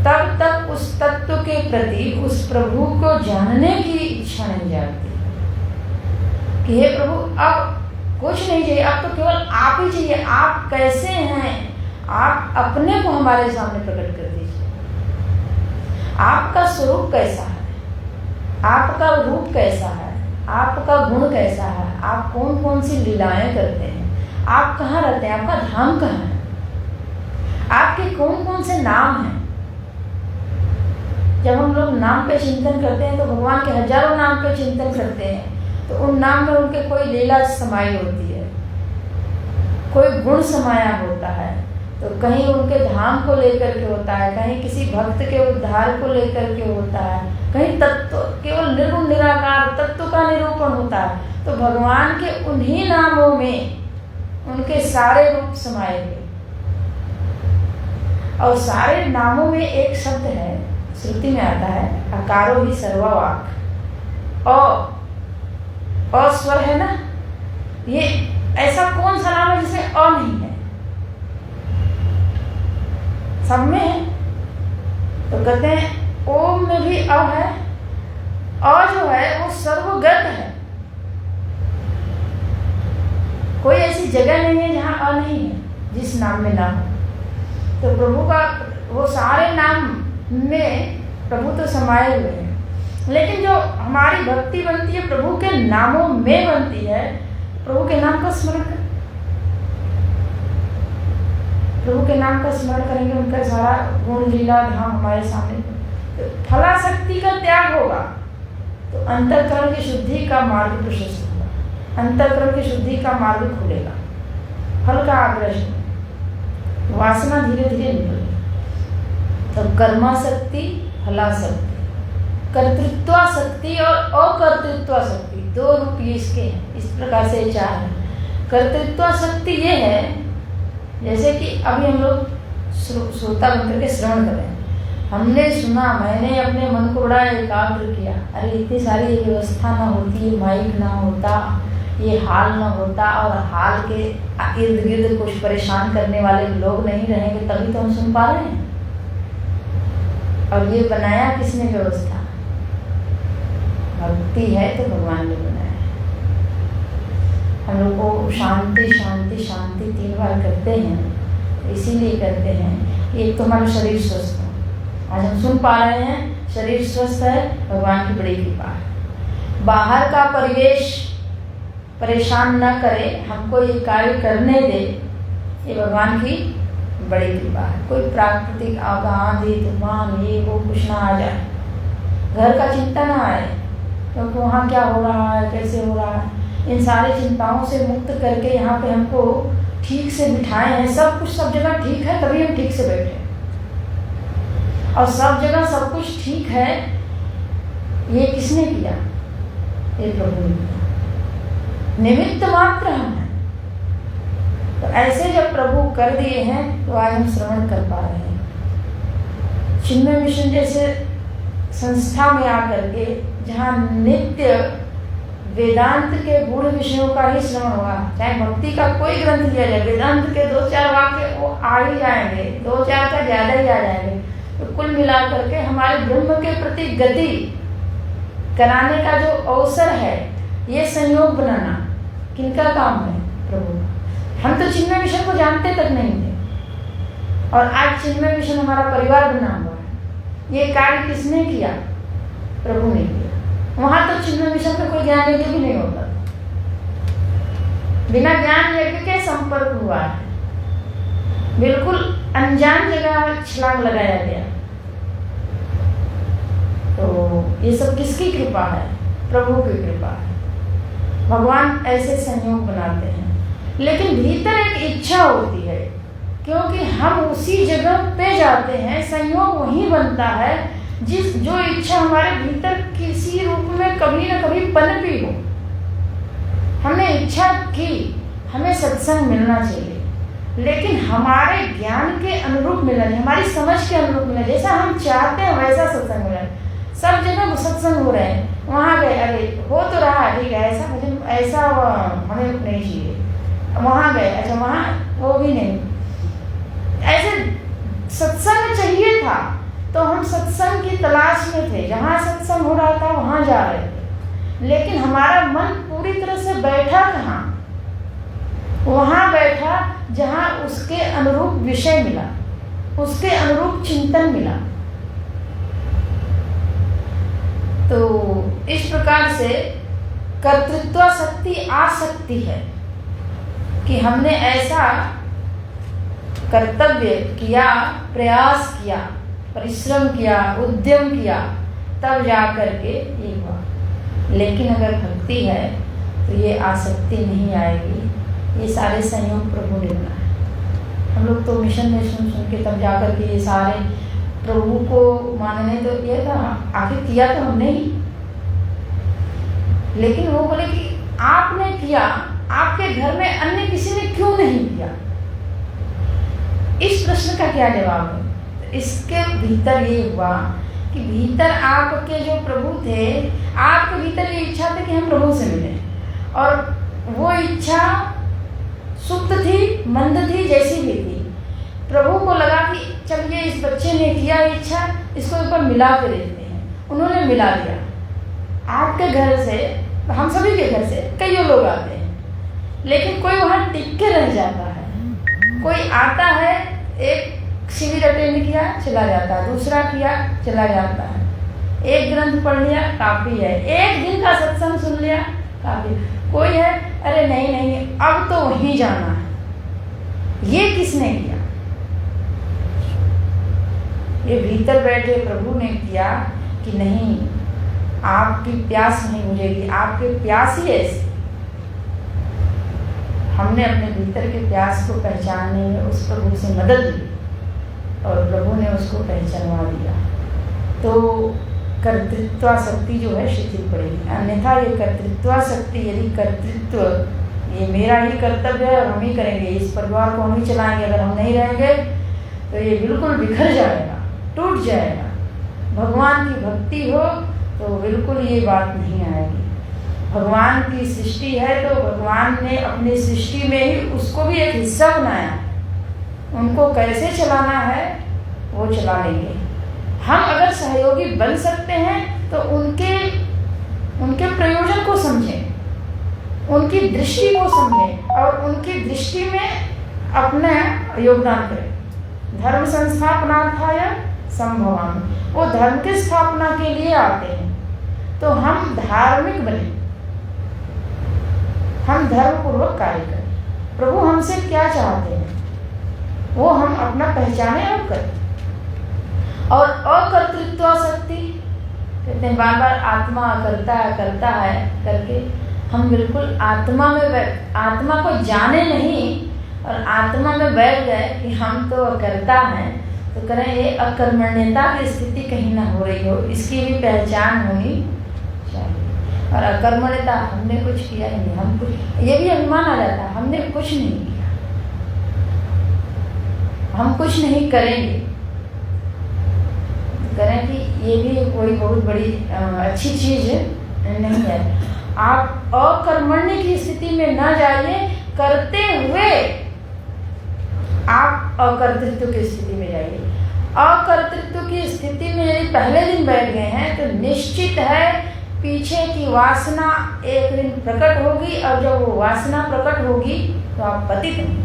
तब तक उस तत्व के प्रति, उस प्रभु को जानने की इच्छा नहीं जागती कि हे प्रभु अब कुछ नहीं चाहिए, अब तो केवल आप ही चाहिए। आप कैसे हैं, आप अपने को हमारे सामने प्रकट कर दीजिए। आपका स्वरूप कैसा है, आपका रूप कैसा है, आपका गुण कैसा है, आप कौन कौन सी लीलाएं करते हैं, आप कहाँ रहते हैं, आपका धाम कहाँ है, आपके कौन कौन से नाम हैं। जब हम लोग नाम पे चिंतन करते हैं तो भगवान के हजारों नाम पे चिंतन करते हैं, तो उन नाम में उनके कोई लीला समाई होती है, कोई गुण समाया होता है। तो कहीं उनके धाम को लेकर के होता है, कहीं किसी भक्त के उद्धार को लेकर के होता है, कहीं तत्व, केवल निर्गुण निराकार तत्व का निरूपण होता है। तो भगवान के उन्हीं नामों में उनके सारे रूप समाये हुए, और सारे नामों में एक शब्द है, श्रुति में आता है, अकारो ही सर्ववाक। अस्वर है ना, ये ऐसा कौन सा नाम है जिसमें अ नहीं है? सब में है। तो कहते हैं ओम में भी अ है, अ जो है वो सर्वगत है, कोई ऐसी जगह नहीं है जहां अ नहीं है जिस नाम में ना हो। तो प्रभु का वो सारे नाम में प्रभु तो समाये हुए हैं। लेकिन जो हमारी भक्ति बनती है प्रभु के नामों में बनती है, प्रभु के नाम का स्मरण करें, प्रभु के नाम का स्मरण करेंगे, उनका सारा गुण लीला धाम हमारे सामने, तो फलाशक्ति का त्याग होगा, तो अंतःकरण की शुद्धि का मार्ग प्रशस्त होगा, अंतःकरण की शुद्धि का मार्ग खुलेगा, फल का आग्रह, वासना धीरे धीरे निकलेगी। तो कर्माशक्ति, फलाशक्ति, कर्तृत्वाशक्ति और अकर्तृत्वाशक्ति, दो रूप इसके हैं। इस प्रकार से चार है। कर्तृत्वाशक्ति ये है, जैसे कि अभी हम लोग श्रोता बनकर के श्रवण कर रहे हैं, हमने सुना, मैंने अपने मन को बड़ा एकाग्र किया, अरे इतनी सारी व्यवस्था ना होती, माइक ना होता, ये हाल ना होता, और हाल के इर्द गिर्द कुछ परेशान करने वाले लोग नहीं रहेंगे, तभी तो हम सुन पा रहे हैं। और ये बनाया किसने व्यवस्था? भक्ति है तो भगवान ने बनाया है। हम लोग को शांति शांति शांति 3 बार करते हैं, इसीलिए करते हैं कि एक तो हमारा शरीर स्वस्थ हो। आज हम सुन पा रहे हैं, शरीर स्वस्थ है, भगवान की बड़ी कृपा है। बाहर का परिवेश परेशान न करे, हमको ये कार्य करने दे, ये भगवान की बड़ी कृपा है। कोई प्राकृतिक आंधी तूफान ये वो कुछ ना आ जाए, घर का चिंता ना आए, क्योंकि वहाँ क्या हो रहा है, कैसे हो रहा है, इन सारी चिंताओं से मुक्त करके यहाँ पे हमको ठीक से बिठाए हैं। सब कुछ सब जगह ठीक है, तभी हम ठीक से बैठे, और सब जगह सब कुछ ठीक है, ये किसने किया? ये प्रभु ने किया, निमित्त मात्र हम हैं। तो ऐसे जब प्रभु कर दिए हैं, तो आज हम श्रवण कर पा रहे हैं। चिन्मय मिशन जैसे संस्था में आकर के, जहाँ नित्य वेदांत के गूढ़ विषयों का ही श्रवण होगा, चाहे भक्ति का कोई ग्रंथ लिया जाए, वेदांत के 2-4 वाक्य वो आ ही जाएंगे, 2-4 का ज्यादा ही आ जाएंगे। तो कुल मिला करके हमारे ब्रह्म के प्रति गति कराने का जो अवसर है, ये संयोग बनाना किनका काम है? प्रभु का। हम तो चिन्मय मिशन को जानते तक नहीं थे, और आज चिन्मय मिशन हमारा परिवार बना हुआ है। ये कार्य किसने किया? प्रभु ने किया। वहां तो चिन्मय मिशन का कोई ज्ञान यज्ञ भी नहीं होता, बिना ज्ञान यज्ञ के संपर्क हुआ है, बिल्कुल अनजान जगह छलांग लगाया गया। तो ये सब किसकी कृपा है? प्रभु की कृपा है। भगवान ऐसे संयोग बनाते हैं, लेकिन भीतर एक इच्छा होती है, क्योंकि हम उसी जगह पे जाते हैं, संयोग वहीं बनता है जो इच्छा हमारे भीतर किसी रूप में कभी न कभी पनपी हो। हमने इच्छा की हमें सत्संग मिलना चाहिए, लेकिन हमारे ज्ञान के अनुरूप मिलना नहीं, हमारी समझ के अनुरूप मिलना, जैसा हम चाहते हैं वैसा सत्संग मिलना। सब जगह सत्संग हो रहे हैं, वहाँ गए, अरे हो तो रहा ठीक है, ऐसा मुझे ऐसा हमें नहीं चाहिए, वहाँ गए, अच्छा वहाँ वो भी नहीं, ऐसे सत्संग चाहिए था तो हम सत्संग की तलाश में थे, जहाँ सत्संग हो रहा था वहाँ जा रहे थे, लेकिन हमारा मन पूरी तरह से बैठा कहाँ? वहाँ बैठा जहाँ उसके अनुरूप विषय मिला, उसके अनुरूप चिंतन मिला। तो इस प्रकार से कर्तृत्वाशक्ति आसक्ति है कि हमने ऐसा कर्तव्य किया, प्रयास किया, परिश्रम किया, उद्यम किया, तब जा करके ये हुआ। लेकिन अगर भक्ति है तो ये आसक्ति नहीं आएगी, ये सारे संयोग प्रभु ने बनाए। हम लोग तो मिशन में सुन के तब जा करके ये सारे प्रभु को मानने, तो ये था आखिर किया तो हमने ही, लेकिन वो बोले कि आपने किया, आपके घर में अन्य किसी ने क्यों नहीं किया? इस प्रश्न का क्या जवाब है? इसके भीतर ये हुआ कि भीतर आपके जो प्रभु थे, आपके भीतर ये इच्छा थी कि हम प्रभु से मिलें, और वो इच्छा सुप्त थी, मंद थी, जैसी भी थी। प्रभु को लगा कि चलिए इस बच्चे ने किया इच्छा, इसको एक बार मिला के देखते हैं। उन्होंने मिला दिया। आपके घर से, हम सभी के घर से कई लोग आते हैं, लेकिन कोई वहाँ टिक के रह जाता है, कोई आता है, एक शिविर अटेंड किया चला जाता है, दूसरा किया चला जाता है, एक ग्रंथ पढ़ लिया काफ़ी है, एक दिन का सत्संग सुन लिया काफ़ी। कोई है अरे नहीं नहीं अब तो वहीं जाना है, ये किसने किया? ये भीतर बैठे प्रभु ने किया कि नहीं, आपकी प्यास नहीं बुझेगी, आपके प्यास ही ऐसी। हमने अपने भीतर के प्यास को पहचानने में उस प्रभु से मदद ली और प्रभु ने उसको पहचानवा दिया। तो कर्तृत्वासक्ति जो है शिथिल पड़ेगी। अन्यथा ये कर्तृत्वासक्ति, यदि कर्तृत्व ये मेरा ही कर्तव्य है और हम ही करेंगे, इस परिवार को हम ही चलाएंगे, अगर हम नहीं रहेंगे तो ये बिल्कुल बिखर जाएगा, टूट जाएगा। भगवान की भक्ति हो तो बिल्कुल ये बात नहीं आएगी। भगवान की सृष्टि है तो भगवान ने अपनी सृष्टि में ही उसको भी एक हिस्सा बनाया, उनको कैसे चलाना है वो चला लेंगे। हम अगर सहयोगी बन सकते हैं तो उनके प्रयोजन को समझें, उनकी दृष्टि को समझें और उनकी दृष्टि में अपना योगदान करें। धर्म संस्थापनार्थाय संभवामि, वो धर्म की स्थापना के लिए आते हैं तो हम धार्मिक बने, हम धर्मपूर्वक कार्य करें। प्रभु हमसे क्या चाहते हैं वो हम अपना पहचाने और करें। और अकर्तृत्वासक्ति कहते हैं बार बार आत्मा करता है करके हम बिल्कुल आत्मा को जाने नहीं और आत्मा में बैठ गए कि हम तो अकर्ता हैं, तो करें ये अकर्मण्यता की स्थिति कहीं ना हो रही हो, इसकी भी पहचान होनी चाहिए। और अकर्मण्यता हमने कुछ किया ही नहीं, हम कुछ, ये भी अभिमान आ जाता है हमने कुछ नहीं किया, हम कुछ नहीं करेंगे। करें कि ये भी कोई बहुत बड़ी अच्छी चीज नहीं है। आप अकर्मण्य की स्थिति में न जाइए, करते हुए आप अकर्तृत्व की स्थिति में जाइए। अकर्तृत्व की स्थिति में यदि पहले दिन बैठ गए हैं तो निश्चित है पीछे की वासना एक दिन प्रकट होगी, और जब वो वासना प्रकट होगी तो आप पतित होंगे।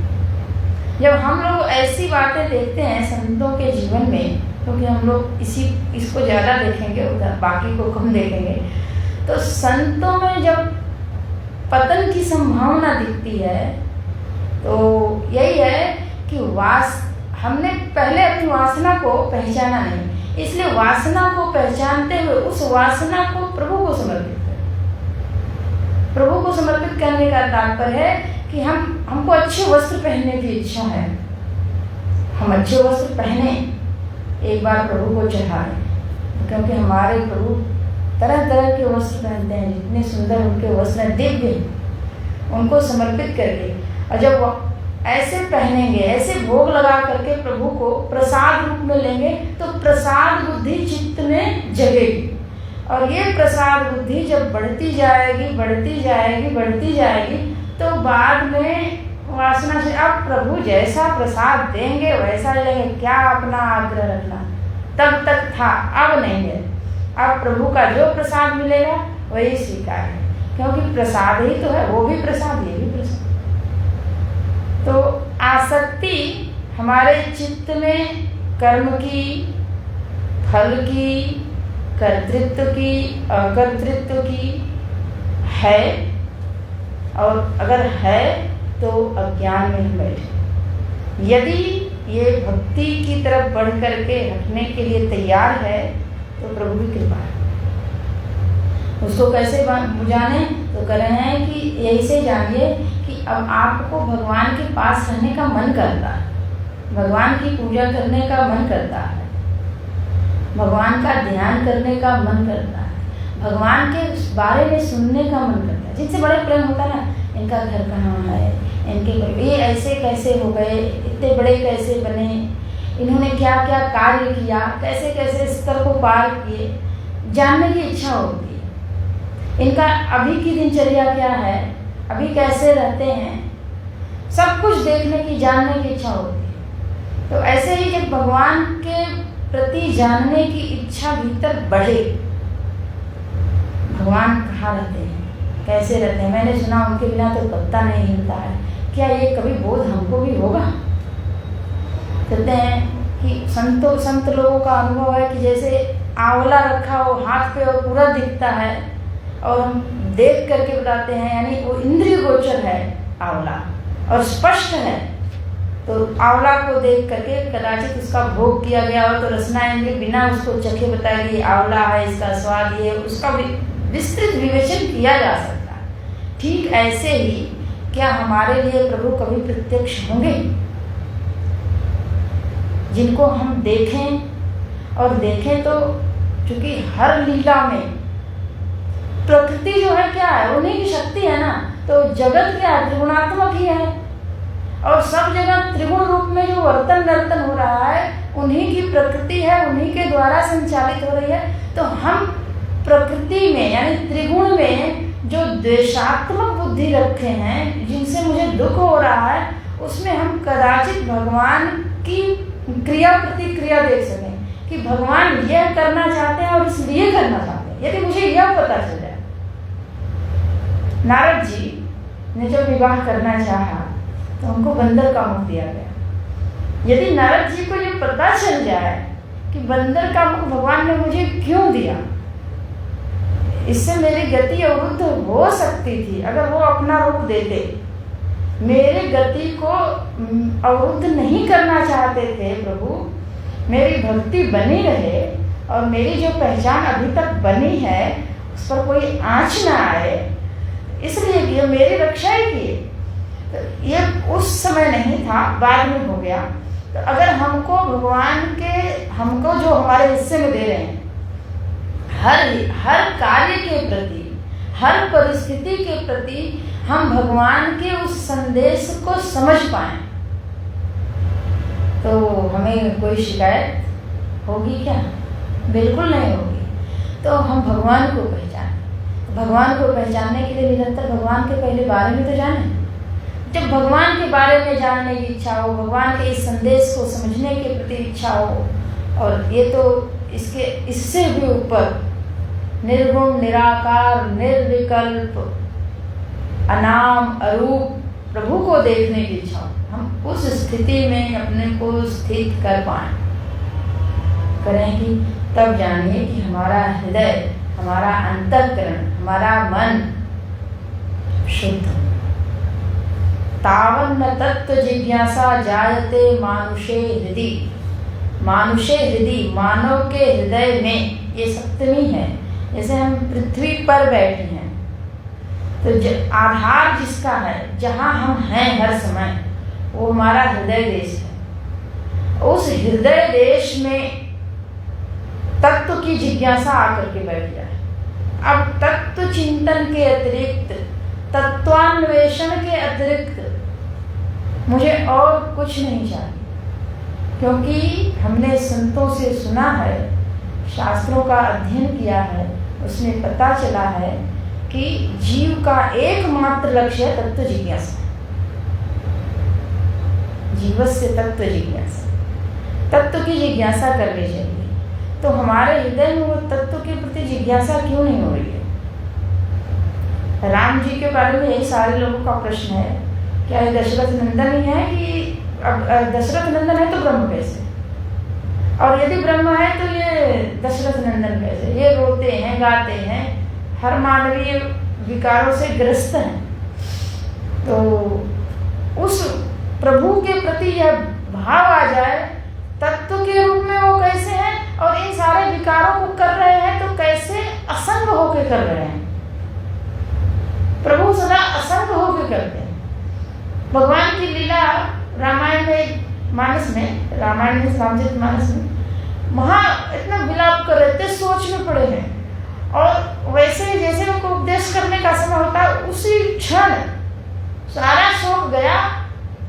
जब हम लोग ऐसी बातें देखते हैं संतों के जीवन में, क्योंकि हम लोग इसको ज़्यादा देखेंगे, उधर बाकी को कम देखेंगे, तो संतों में जब पतन की संभावना दिखती है तो यही है कि हमने पहले अपनी वासना को पहचाना नहीं, इसलिए वासना को पहचानते हुए उस वासना को प्रभु को समर्पित करें। प्रभु को समर्पित करने का तात्पर्य है कि हमको अच्छे वस्त्र पहनने की इच्छा है, हम अच्छे वस्त्र पहने, एक बार प्रभु को चढ़ाएं, क्योंकि हमारे प्रभु तरह तरह के वस्त्र पहनते हैं, जितने सुंदर उनके वस्त्र दिव्य, उनको समर्पित करके। और जब वो ऐसे पहनेंगे, ऐसे भोग लगा करके प्रभु को प्रसाद रूप में लेंगे तो प्रसाद बुद्धि चित्त में जगेगी, और ये प्रसाद बुद्धि जब बढ़ती जाएगी तो बाद में वासना से अब प्रभु जैसा प्रसाद देंगे वैसा लेंगे, क्या अपना आग्रह रखना, तब तक था अब नहीं है। अब प्रभु का जो प्रसाद मिलेगा वही स्वीकार है, क्योंकि प्रसाद ही तो है, वो भी प्रसाद ये भी प्रसाद। तो आसक्ति हमारे चित्त में कर्म की, फल की, कर्तृत्व की, अकर्तृत्व की है, और अगर है तो अज्ञान में ही बैठे। यदि ये भक्ति की तरफ बढ़ करके हटने के लिए तैयार है तो प्रभु की कृपा है। उसको कैसे बुझाने तो कर रहे हैं कि यही से जानिए कि अब आपको भगवान के पास रहने का मन करता है, भगवान की पूजा करने का मन करता है, भगवान का ध्यान करने का मन करता है, भगवान के बारे में सुनने का मन करता है। जिनसे बड़े प्रेम होता है ना, इनका घर कहाँ है, ये ऐसे कैसे हो गए, इतने बड़े कैसे बने, इन्होंने क्या क्या कार्य किया, कैसे कैसे स्तर को पार किए, जानने की इच्छा होती है। इनका अभी की दिनचर्या क्या है, अभी कैसे रहते हैं, सब कुछ देखने की, जानने की इच्छा होती है। तो ऐसे ही जब भगवान के प्रति जानने की इच्छा भीतर बढ़े, भगवान कहाँ रहते हैं, कैसे रहते हैं, मैंने सुना उनके बिना तो पत्ता नहीं हिलता है, क्या ये कभी बोध हमको भी होगा? कहते हैं कि संत लोगों का अनुभव है कि जैसे आंवला रखा हो हाथ पे और पूरा दिखता है और हम देख करके बताते हैं, यानी वो इंद्रिय गोचर है आंवला और स्पष्ट है, तो आंवला को देख करके कदाचित उसका भोग किया गया हो तो रसना इंद्रिय बिना उसको चखे बताएगी आंवला है, इसका स्वाद ये, उसका विस्तृत विवेचन किया जा सकता है। ठीक ऐसे ही क्या हमारे लिए प्रभु कभी प्रत्यक्ष होंगे जिनको हम देखें, और देखें तो चूंकि हर लीला में प्रकृति जो है क्या है, उन्हीं की शक्ति है ना, तो जगत क्या है, त्रिगुणात्मक ही है और सब जगह त्रिगुण रूप में जो वर्तन नर्तन हो रहा है उन्हीं की प्रकृति है, उन्हीं के द्वारा संचालित हो रही है। तो हम प्रकृति में यानी त्रिगुण में जो द्वेषात्मक बुद्धि रखे हैं, जिनसे मुझे दुख हो रहा है, उसमें हम कदाचित भगवान की क्रिया प्रतिक्रिया देख सकें कि भगवान यह करना चाहते हैं और इसलिए करना चाहते हैं। यदि मुझे यह पता चल जाए, नारद जी ने जब विवाह करना चाहा तो उनको बंदर का मुख दिया गया। यदि नारद जी को ये पता चल जाए कि बंदर का मुख भगवान ने मुझे क्यों दिया, इससे मेरी गति अवरुद्ध हो सकती थी, अगर वो अपना रूप देते, मेरी गति को अवरुद्ध नहीं करना चाहते थे प्रभु, मेरी भक्ति बनी रहे और मेरी जो पहचान अभी तक बनी है उस पर कोई आँच ना आए, इसलिए कि मेरी रक्षा ही की। तो ये उस समय नहीं था, बाद में हो गया। तो अगर हमको भगवान के, हमको जो हमारे हिस्से में दे रहे हैं, हर कार्य के प्रति, हर परिस्थिति के प्रति हम भगवान के उस संदेश को समझ पाएं, तो हमें कोई शिकायत होगी क्या? बिल्कुल नहीं होगी। तो हम भगवान को पहचानें। भगवान को पहचानने के लिए निरंतर भगवान के पहले बारे में तो जानें। जब भगवान के बारे में जानने की इच्छा हो, भगवान के इस संदेश को समझने के प्रति इच्छा हो, और ये तो इससे भी ऊपर निर्गुण निराकार निर्विकल्प अनाम अरूप प्रभु को देखने की इच्छा हो, हम उस स्थिति में अपने को स्थित कर पाए, करेंगे, तब जानिए कि हमारा हृदय, हमारा अंतःकरण, हमारा मन शुद्ध। तावन्न तत्व जिज्ञासा जायते मानुषे हृदि। मानुषे हृदि, मानव के हृदय में, ये सप्तमी है। जैसे हम पृथ्वी पर बैठे हैं तो आधार जिसका है, जहाँ हम हैं हर समय, वो हमारा हृदय देश है। उस हृदय देश में तत्व की जिज्ञासा आकर के बैठ जाए। अब तत्व चिंतन के अतिरिक्त, तत्वान्वेषण के अतिरिक्त मुझे और कुछ नहीं चाहिए, क्योंकि हमने संतों से सुना है, शास्त्रों का अध्ययन किया है, उसमें पता चला है कि जीव का एकमात्र लक्ष्य है तत्व जिज्ञासा। जीवस्य तत्व जिज्ञासा, तत्व की जिज्ञासा करनी चाहिए। तो हमारे हृदय में वो तत्व के प्रति जिज्ञासा क्यों नहीं हो रही है? राम जी के बारे में यही सारे लोगों का प्रश्न है, क्या ये दशरथ नंदन ही है कि अब दशरथ नंदन है तो ब्रह्म कैसे, और यदि ब्रह्म है तो ये दशरथ नंदन कैसे? ये रोते हैं, गाते हैं, हर मानवीय विकारों से ग्रस्त हैं। तो उस प्रभु के प्रति यह भाव आ जाए, तत्व के रूप में वो कैसे हैं और इन सारे विकारों को कर रहे हैं तो कैसे असंग होकर कर रहे हैं। प्रभु सदा असंग होकर करते हैं। भगवान की लीला रामायण में, मानस में, रामायण में रामचरित मानस में वहाँ इतना विलाप कर रहे थे, सोच में पड़े हैं, और वैसे जैसे उनको उपदेश करने का समय होता है, उसी क्षण सारा शोक गया,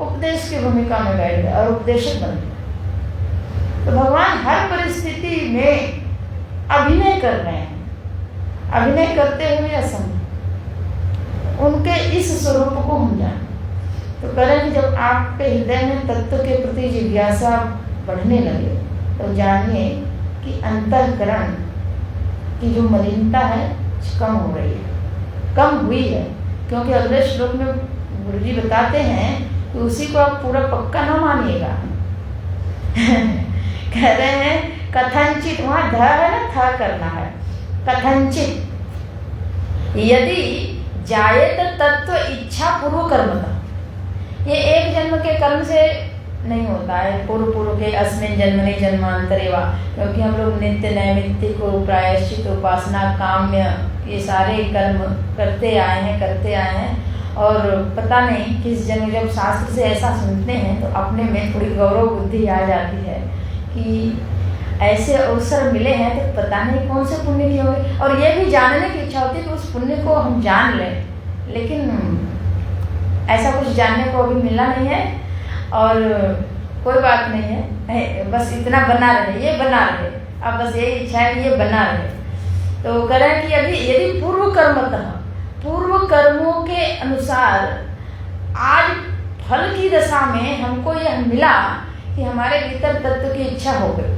उपदेश की भूमिका में बैठ गया और उपदेशक बन गया। तो भगवान हर परिस्थिति में अभिनय कर रहे हैं, अभिनय करते हुए असंग, उनके इस स्वरूप को हम जाने। तो करें कि जब आपके हृदय में तत्व के प्रति जिज्ञासा बढ़ने लगे तो जानिए कि अंतःकरण की जो मलिनता है कम हो रही है, कम हुई है। क्योंकि अगले श्लोक में गुरु जी बताते हैं कि उसी को आप पूरा पक्का ना मानिएगा। कह रहे हैं कथनचित, वहाँ ध है ना, थ करना है, कथनचित यदि जायेत तत्व इच्छा पूर्व कर्मता। ये एक जन्म के कर्म से नहीं होता है, पूर्व पूर्व के अस्मिन जन्मनि जन्मांतरे वा, क्योंकि हम लोग नित्य नैमित्तिक प्रायश्चित उपासना काम्य ये सारे कर्म करते आए हैं और पता नहीं किस जन्म, जब शास्त्र से ऐसा सुनते हैं तो अपने में थोड़ी गौरव बुद्धि आ जाती है कि ऐसे अवसर मिले हैं तो पता नहीं कौन से पुण्य की होगी, और ये भी जानने की इच्छा होती है कि उस पुण्य को हम जान लें, लेकिन ऐसा कुछ जानने को अभी मिला नहीं है। और कोई बात नहीं है, बस इतना बना रहे, ये बना रहे, अब बस यही इच्छा है कि ये बना रहे। तो कह रहे हैं कि अभी यदि पूर्व कर्मतः, पूर्व कर्मों के अनुसार आज फल की दशा में हमको यह मिला कि हमारे भीतर तत्व की इच्छा हो गई,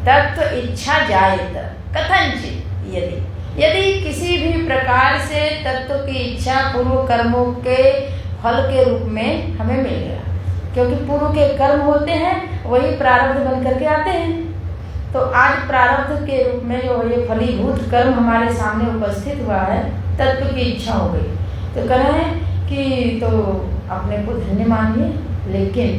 तत्व इच्छा जायेत कथनचित यदि किसी भी प्रकार से तत्व की इच्छा पूर्व कर्मों के फल के रूप में हमें मिल गया, क्योंकि पूर्व के कर्म होते हैं वही प्रारब्ध बन करके आते हैं। तो आज प्रारब्ध के रूप में जो ये फलीभूत कर्म हमारे सामने उपस्थित हुआ है, तत्व की इच्छा हो गई, तो कह रहे हैं कि तो अपने को धन्य मानिए, लेकिन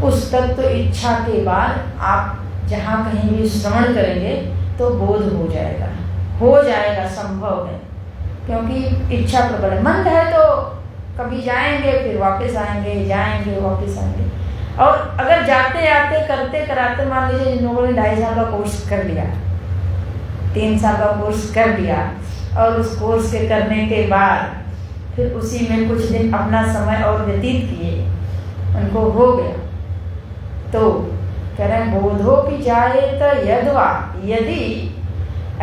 उस तत्व इच्छा के बाद आप जहाँ कहीं भी श्रवण करेंगे तो बोध हो जाएगा संभव है, क्योंकि इच्छा प्रबल मंद है तो कभी जाएंगे फिर वापस आएंगे, जाएंगे वापस आएंगे। और अगर जाते आते करते कराते, मान लीजिए जिन लोगों ने 2.5 साल का कोर्स कर लिया, 3 साल का कोर्स कर लिया, और उस कोर्स के करने के बाद फिर उसी में कुछ दिन अपना समय और व्यतीत किए, उनको हो गया, तो कह रहे हैं बोधो की जाए तो यदवा, यदि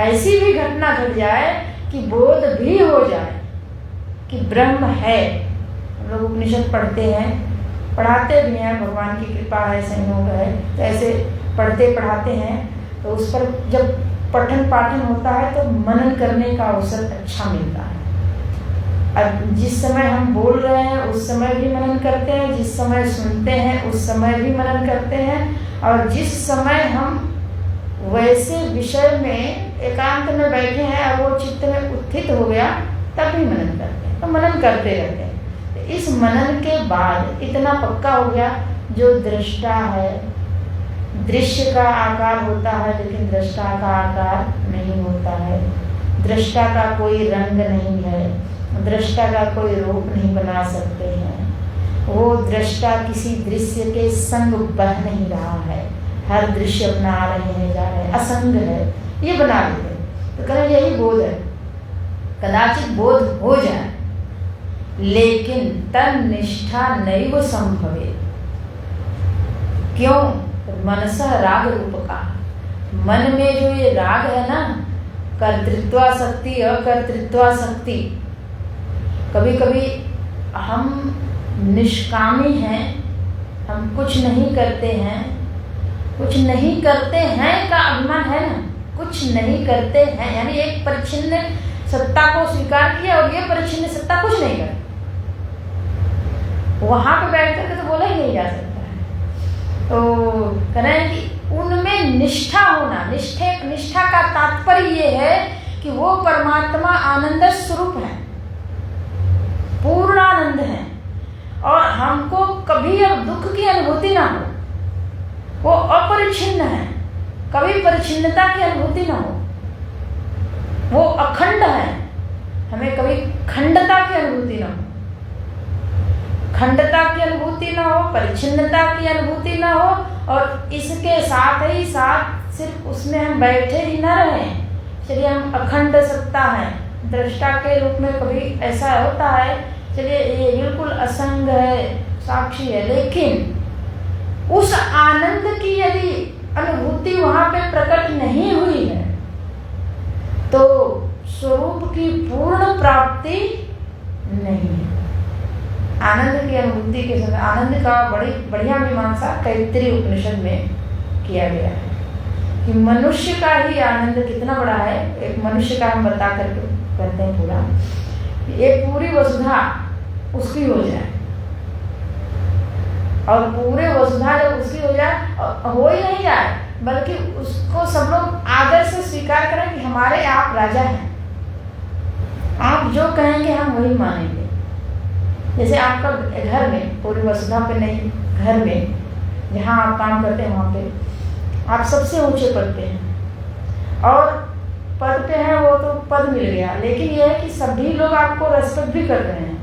ऐसी भी घटना घट जाए कि बोध भी हो जाए कि ब्रह्म है। हम लोग उपनिषद पढ़ते हैं, पढ़ाते भी हैं, भगवान की कृपा है, संयोग है, तो ऐसे पढ़ते पढ़ाते हैं, तो उस पर जब पठन पाठन होता है तो मनन करने का अवसर अच्छा मिलता है। अब जिस समय हम बोल रहे हैं उस समय भी मनन करते हैं, जिस समय सुनते हैं उस समय भी मनन करते हैं, और जिस समय हम वैसे विषय में एकांत में बैठे हैं और वो चित्त में उत्थित हो गया तब भी मनन करते हैं, तो मनन करते रहते हैं। तो इस मनन के बाद इतना पक्का हो गया, जो दृष्टा है, दृश्य का आकार होता है लेकिन दृष्टा का आकार नहीं होता है, दृष्टा का कोई रंग नहीं है, दृष्टा का कोई रूप नहीं बना सकते हैं, वो दृष्टा किसी दृश्य के संग बह नहीं रहा है, हर दृश्य अपना रहे हैं, जा रहे हैं, असंग है, ये बना लेते हैं। तो कहें यही बोध है, कदाचित बोध हो जाए लेकिन तन निष्ठा नैव संभवे। क्यों? मनसः राग रूप का, मन में जो ये राग है ना, कर्तृत्वासक्ति अकर्तृत्वासक्ति, कभी कभी हम निष्कामी हैं, हम कुछ नहीं करते हैं, कुछ नहीं करते हैं का अभिमान है ना, कुछ नहीं करते हैं यानी एक परिच्छिन्न सत्ता को स्वीकार किया और ये परिच्छिन्न सत्ता कुछ नहीं करती, वहां पे बैठ करके तो बोला ही नहीं जा सकता है। तो कह रहे हैं कि उनमें निष्ठा होना, निष्ठा का तात्पर्य ये है कि वो परमात्मा आनंद स्वरूप है, पूर्ण आनंद है, और हमको कभी अब दुख की अनुभूति ना हो, वो अपरिच्छिन्न है, कभी परिच्छिन्नता की अनुभूति ना हो, वो अखंड है, हमें कभी खंडता की अनुभूति ना हो, खंडता की अनुभूति ना हो, परिच्छिन्नता की अनुभूति ना हो, और इसके साथ ही साथ सिर्फ उसमें हम बैठे ही ना रहें, चलिए हम अखंड सत्ता है, दृष्टा के रूप में कभी ऐसा होता है, चलिए ये बिल्कुल असंग है, साक्षी है, लेकिन उस आनंद की यदि अनुभूति वहां पे प्रकट नहीं हुई है तो स्वरूप की पूर्ण प्राप्ति नहीं है। आनंद की अनुभूति के समय आनंद का बड़ी बढ़िया मीमांसा तैत्तिरीय उपनिषद में किया गया है कि मनुष्य का ही आनंद कितना बड़ा है। एक मनुष्य का हम बता करके करते हैं पूरा, एक पूरी वसुधा उसकी हो जाए, और पूरे वसुधा जब उसकी हो जाए, हो ही नहीं जाए, बल्कि उसको सब लोग आदर से स्वीकार करें कि हमारे आप राजा हैं, आप जो कहेंगे हम वही मानेंगे। जैसे आपका घर में, पूरी वसुधा पे नहीं, घर में जहाँ आप काम करते हैं वहाँ पे आप सबसे ऊंचे पद पे हैं और पद पे हैं, वो तो पद मिल गया, लेकिन यह है कि सभी लोग आपको रेस्पेक्ट भी कर रहे हैं,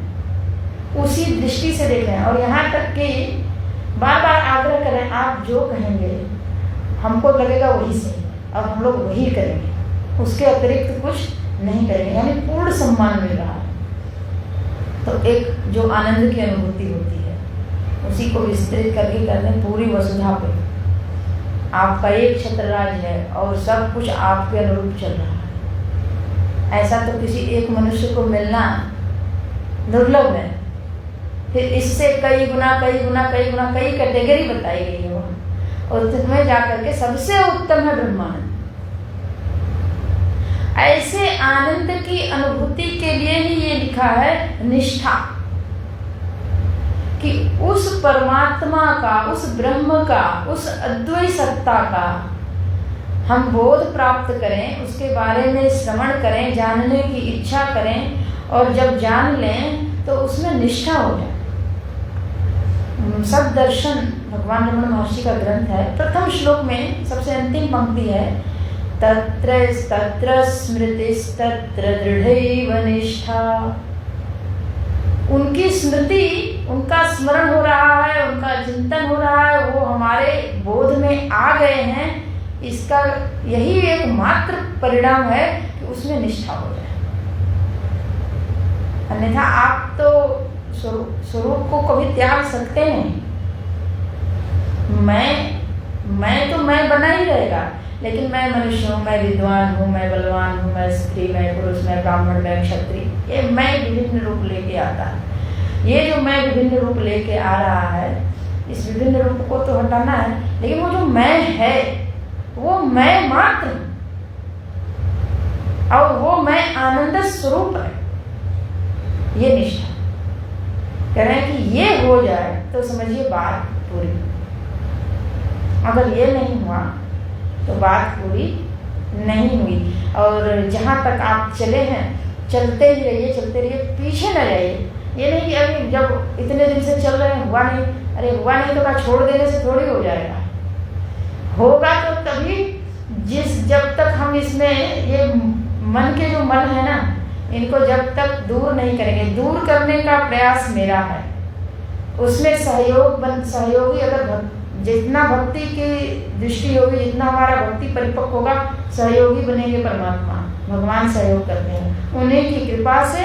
उसी दृष्टि से देख रहे हैं। और यहाँ तक कि बार बार आग्रह करें, आप जो कहेंगे हमको लगेगा वही सही और हम लोग वही करेंगे, उसके अतिरिक्त कुछ नहीं करेंगे, यानी पूर्ण सम्मान मिल रहा है। तो एक जो आनंद की अनुभूति होती है उसी को विस्तृत करके कहते हैं पूरी वसुधा पे आपका एक छत्रराज है और सब कुछ आपके अनुरूप चल रहा है। ऐसा तो किसी एक मनुष्य को मिलना दुर्लभ है। फिर इससे कई गुना कई कैटेगरी बताई गई है वहाँ, और उसमें जाकर के सबसे उत्तम है ब्रह्मानंद। ऐसे आनंद की अनुभूति के लिए ही ये लिखा है निष्ठा, कि उस परमात्मा का, उस ब्रह्म का, उस अद्वैत सत्ता का हम बोध प्राप्त करें, उसके बारे में श्रवण करें, जानने की इच्छा करें, और जब जान लें तो उसमें निष्ठा हो जाए। सब दर्शन भगवान रमण महर्षि का ग्रंथ है। प्रथम श्लोक में सबसे अंतिम पंक्ति है, तत्र स्मृतिस्तत्र दृढ़ैव निष्ठा। उनकी स्मृति, उनका स्मरण हो रहा है, उनका चिंतन हो रहा है, वो हमारे बोध में आ गए हैं। इसका यही एक मात्र परिणाम है कि उसमें निष्ठा हो जाए। अन्यथा आप तो स्वरूप को कभी त्याग सकते नहीं। मैं तो मैं बना ही रहेगा, लेकिन मैं मनुष्य हूँ, मैं विद्वान हूँ, मैं बलवान हूँ, मैं स्त्री, मैं पुरुष, मैं ब्राह्मण, मैं क्षत्रिय, ये मैं विभिन्न रूप लेके आता है। ये जो मैं विभिन्न रूप लेके आ रहा है, इस विभिन्न रूप को तो हटाना है, लेकिन वो जो मैं है वो मैं मात्र, और वो मैं आनंद स्वरूप है। ये निष्ठा कह रहे हैं कि ये हो जाए तो समझिए बात पूरी। अगर ये नहीं हुआ तो बात पूरी नहीं हुई। और जहाँ तक आप चले हैं चलते ही रहिए, चलते रहिए, पीछे न जाइए। ये नहीं कि अभी जब इतने दिन से चल रहे हैं हुआ नहीं, अरे हुआ नहीं तो क्या छोड़ देने से थोड़ी हो जाएगा। होगा तो तभी जब तक हम इसमें ये मन के जो मन है ना, इनको जब तक दूर नहीं करेंगे, दूर करने का प्रयास मेरा है। उसमें सहयोगी अगर जितना भक्ति की दृष्टि होगी, जितना हमारा भक्ति परिपक्व होगा, सहयोगी बनेंगे परमात्मा। भगवान सहयोग करते हैं, उन्हीं की कृपा से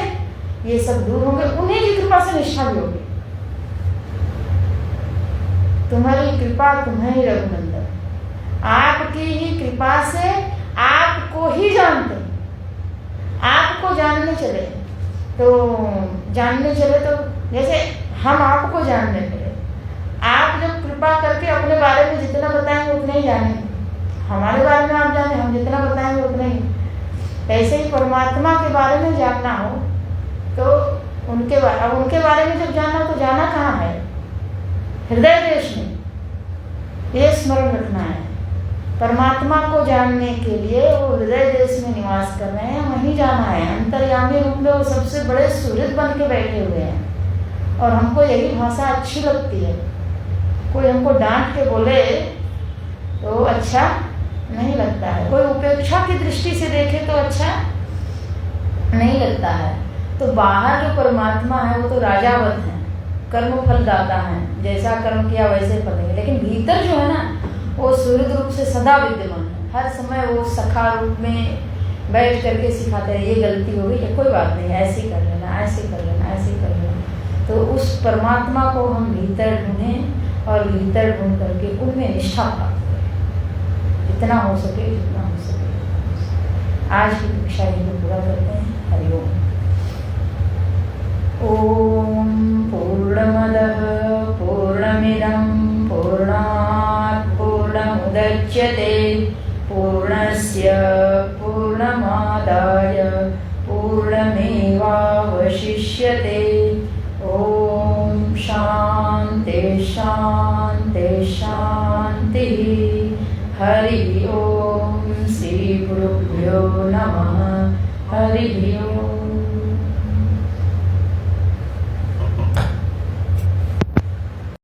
ये सब दूर होंगे, उन्हीं की कृपा से निष्ठा भी होगी। तुम्हारी कृपा तुम्हें रघुनंदन, आपकी ही कृपा से आपको ही जानते, आपको जानने चले तो जैसे हम आपको जानने चले, आप जब कृपा करके अपने बारे में जितना बताएंगे उतना ही जानेंगे, हमारे बारे में आप जाने, हम जितना बताएंगे उतना ही। ऐसे ही परमात्मा के बारे में जानना हो तो उनके बारे में जब जानना हो तो जाना कहाँ है? हृदय देश में। ये स्मरण रखना है। परमात्मा को जानने के लिए वो हृदय देश में निवास कर रहे हैं, वहीं जाना है। अंतर्यामी रूप में वो सबसे बड़े सुहृद बन के बैठे हुए हैं, और हमको यही भाषा अच्छी लगती है। कोई हमको डांट के बोले तो अच्छा नहीं लगता है, कोई उपेक्षा की दृष्टि से देखे तो अच्छा नहीं लगता है। तो बाहर जो परमात्मा है वो तो राजावत है, कर्म फल दाता है, जैसा कर्म किया वैसे फल देंगे। लेकिन भीतर जो है ना वो सुहृद रूप से सदा विद्यमान है। हर समय वो सखा रूप में बैठ करके सिखाते हैं, ये गलती हो गई, ये कोई बात नहीं, ऐसे कर लेना, ऐसे कर लेना, ऐसे कर लेना। तो उस परमात्मा को हम भीतर ढूंढें और भीतर ढूंढ करके उनमें निष्ठा प्राप्त करें, जितना हो सके जितना हो सके। आज की कक्षा यही पूरा करते हैं। हरिओम। ओम पूर्णमदः पूर्णमिदं पूर्णात् पूर्णमुदच्यते पूर्णस्य पूर्णमादाय पूर्णमेवावशिष्यते। ओम शांति शांति शांति। हरि ओम श्री गुरुभ्यो नमः। हरि